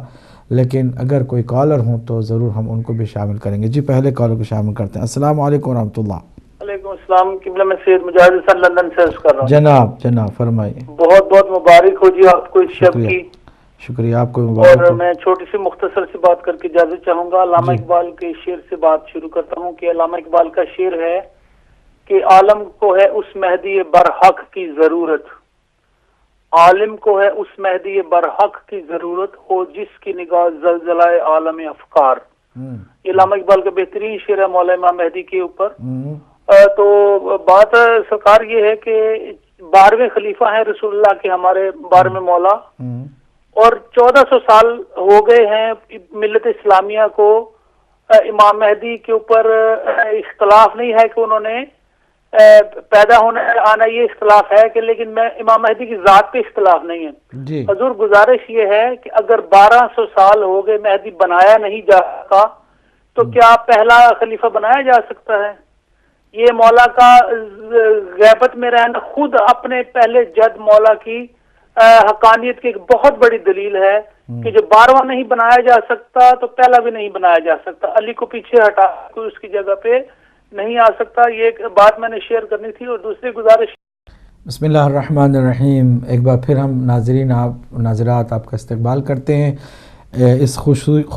لیکن اگر کوئی کالر ہوں تو ضرور ہم ان کو بھی شامل کریں گے. جی پہلے کالر کو شامل کرتے ہیں. السلام علیکم ورحمۃ اللہ. وعلیکم السلام. قبلہ میں سید مجاہد حسن لندن سے عرض کر رہا ہوں. جناب فرمائیے. بہت بہت مبارک ہو جی آپ کو اس شب کی. شکریہ آپ کو مبارک ہو. اور میں چھوٹی سی مختصر سی بات کر کے اجازت چاہوں گا. علامہ اقبال کے شعر سے بات شروع کرتا ہوں کہ علامہ اقبال کا شعر ہے کہ عالم کو ہے اس مہدی برحق کی ضرورت، عالم کو ہے اس مہدی برحق کی ضرورت ہو جس کی نگاہ زلزلہ عالم افکار. علامہ اقبال کا بہترین شعر ہے مولا امام مہدی کے اوپر. تو بات سرکار یہ ہے کہ 12ویں خلیفہ ہیں رسول اللہ کے ہمارے 12ویں مولا، اور 1400 سال ہو گئے ہیں ملت اسلامیہ کو. امام مہدی کے اوپر اختلاف نہیں ہے کہ انہوں نے پیدا ہونا آنا، یہ اختلاف ہے کہ لیکن میں امام مہدی کی ذات پہ اختلاف نہیں ہے. حضور گزارش یہ ہے کہ اگر 1200 سال ہو گئے مہدی بنایا نہیں جا سکا تو کیا پہلا خلیفہ بنایا جا سکتا ہے؟ یہ مولا کا غیبت میں رہنا خود اپنے پہلے جد مولا کی حقانیت کی ایک بہت بڑی دلیل ہے کہ جو 12واں نہیں بنایا جا سکتا تو پہلا بھی نہیں بنایا جا سکتا. علی کو پیچھے ہٹا کوئی اس کی جگہ پہ نہیں آ سکتا. یہ ایک بات میں نے شیئر کرنی تھی. اور دوسری گزارش، بسم اللہ الرحمن الرحیم. ایک بار پھر ہم ناظرین ناظرات آپ کا استقبال کرتے ہیں اس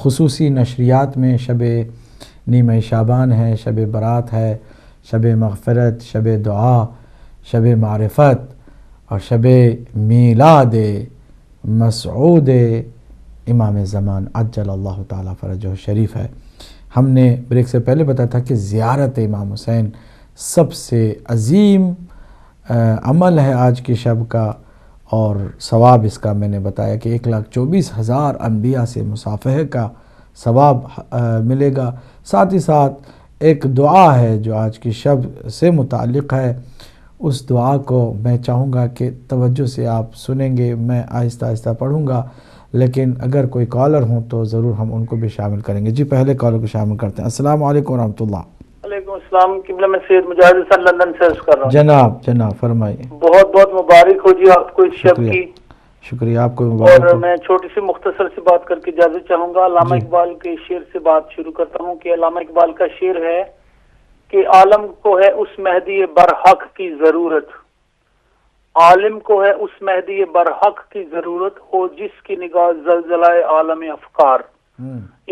خصوصی نشریات میں. شب نیمہ شعبان ہے، شب برات ہے، شب مغفرت، شب دعا، شب معرفت اور شب میلاد مسعود امام زمان عجل اللہ تعالی فرجہ شریف ہے. ہم نے بریک سے پہلے بتایا تھا کہ زیارت امام حسین سب سے عظیم عمل ہے آج کی شب کا، اور ثواب اس کا میں نے بتایا کہ 1,24,000 انبیاء سے مصافحہ کا ثواب ملے گا. ساتھ ہی ساتھ ایک دعا ہے جو آج کی شب سے متعلق ہے. اس دعا کو میں چاہوں گا کہ توجہ سے آپ سنیں گے. میں آہستہ آہستہ پڑھوں گا، لیکن اگر کوئی کالر ہوں تو ضرور ہم ان کو بھی شامل کریں گے. جی پہلے کالر کو شامل کرتے ہیں. السلام علیکم ورحمۃ اللہ. وعلیکم السلام. قبلہ میں سید مجاہد حسن لندن سے عرض کر رہا ہوں. جناب فرمائیے. بہت بہت مبارک ہو جی آپ کو اس شب کی. شکریہ آپ کو مبارک. اور میں چھوٹی سی مختصر سی بات کر کے اجازت چاہوں گا. علامہ اقبال کے شعر سے بات شروع کرتا ہوں کہ علامہ اقبال کا شعر ہے کہ عالم کو ہے اس مہدی برحق کی ضرورت، عالم کو ہے اس مہدی برحق کی ضرورت ہو جس کی نگاہ زلزلہ عالم افکار.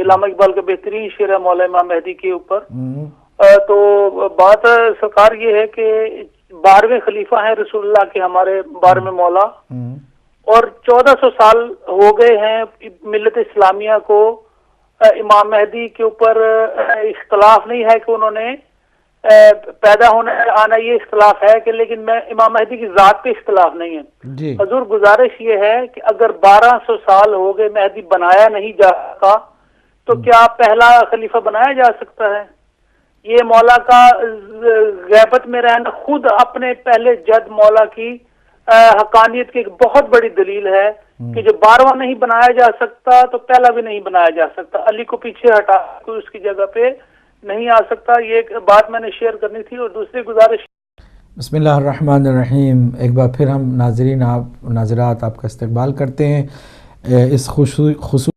علامہ اقبال کا بہترین شعر ہے مولا امام مہدی کے اوپر. تو بات سرکار یہ ہے کہ 12ویں خلیفہ ہیں رسول اللہ کے ہمارے 12ویں مولا، اور 1400 سال ہو گئے ہیں ملت اسلامیہ کو. امام مہدی کے اوپر اختلاف نہیں ہے کہ انہوں نے پیدا ہونا آنا، یہ اختلاف ہے کہ لیکن میں امام مہدی کی ذات پہ اختلاف نہیں ہے. حضور گزارش یہ ہے کہ اگر 1200 سال ہو گئے مہدی بنایا نہیں جا سکا تو کیا پہلا خلیفہ بنایا جا سکتا ہے؟ یہ مولا کا غیبت میں رہنا خود اپنے پہلے جد مولا کی حقانیت کی ایک بہت بڑی دلیل ہے کہ جو 12واں نہیں بنایا جا سکتا تو پہلا بھی نہیں بنایا جا سکتا. علی کو پیچھے ہٹا کوئی اس کی جگہ پہ نہیں آ سکتا. یہ ایک بات میں نے شیئر کرنی تھی. اور دوسری گزارش، بسم اللہ الرحمن الرحیم. ایک بار پھر ہم ناظرین ناظرات آپ کا استقبال کرتے ہیں اس خصوصی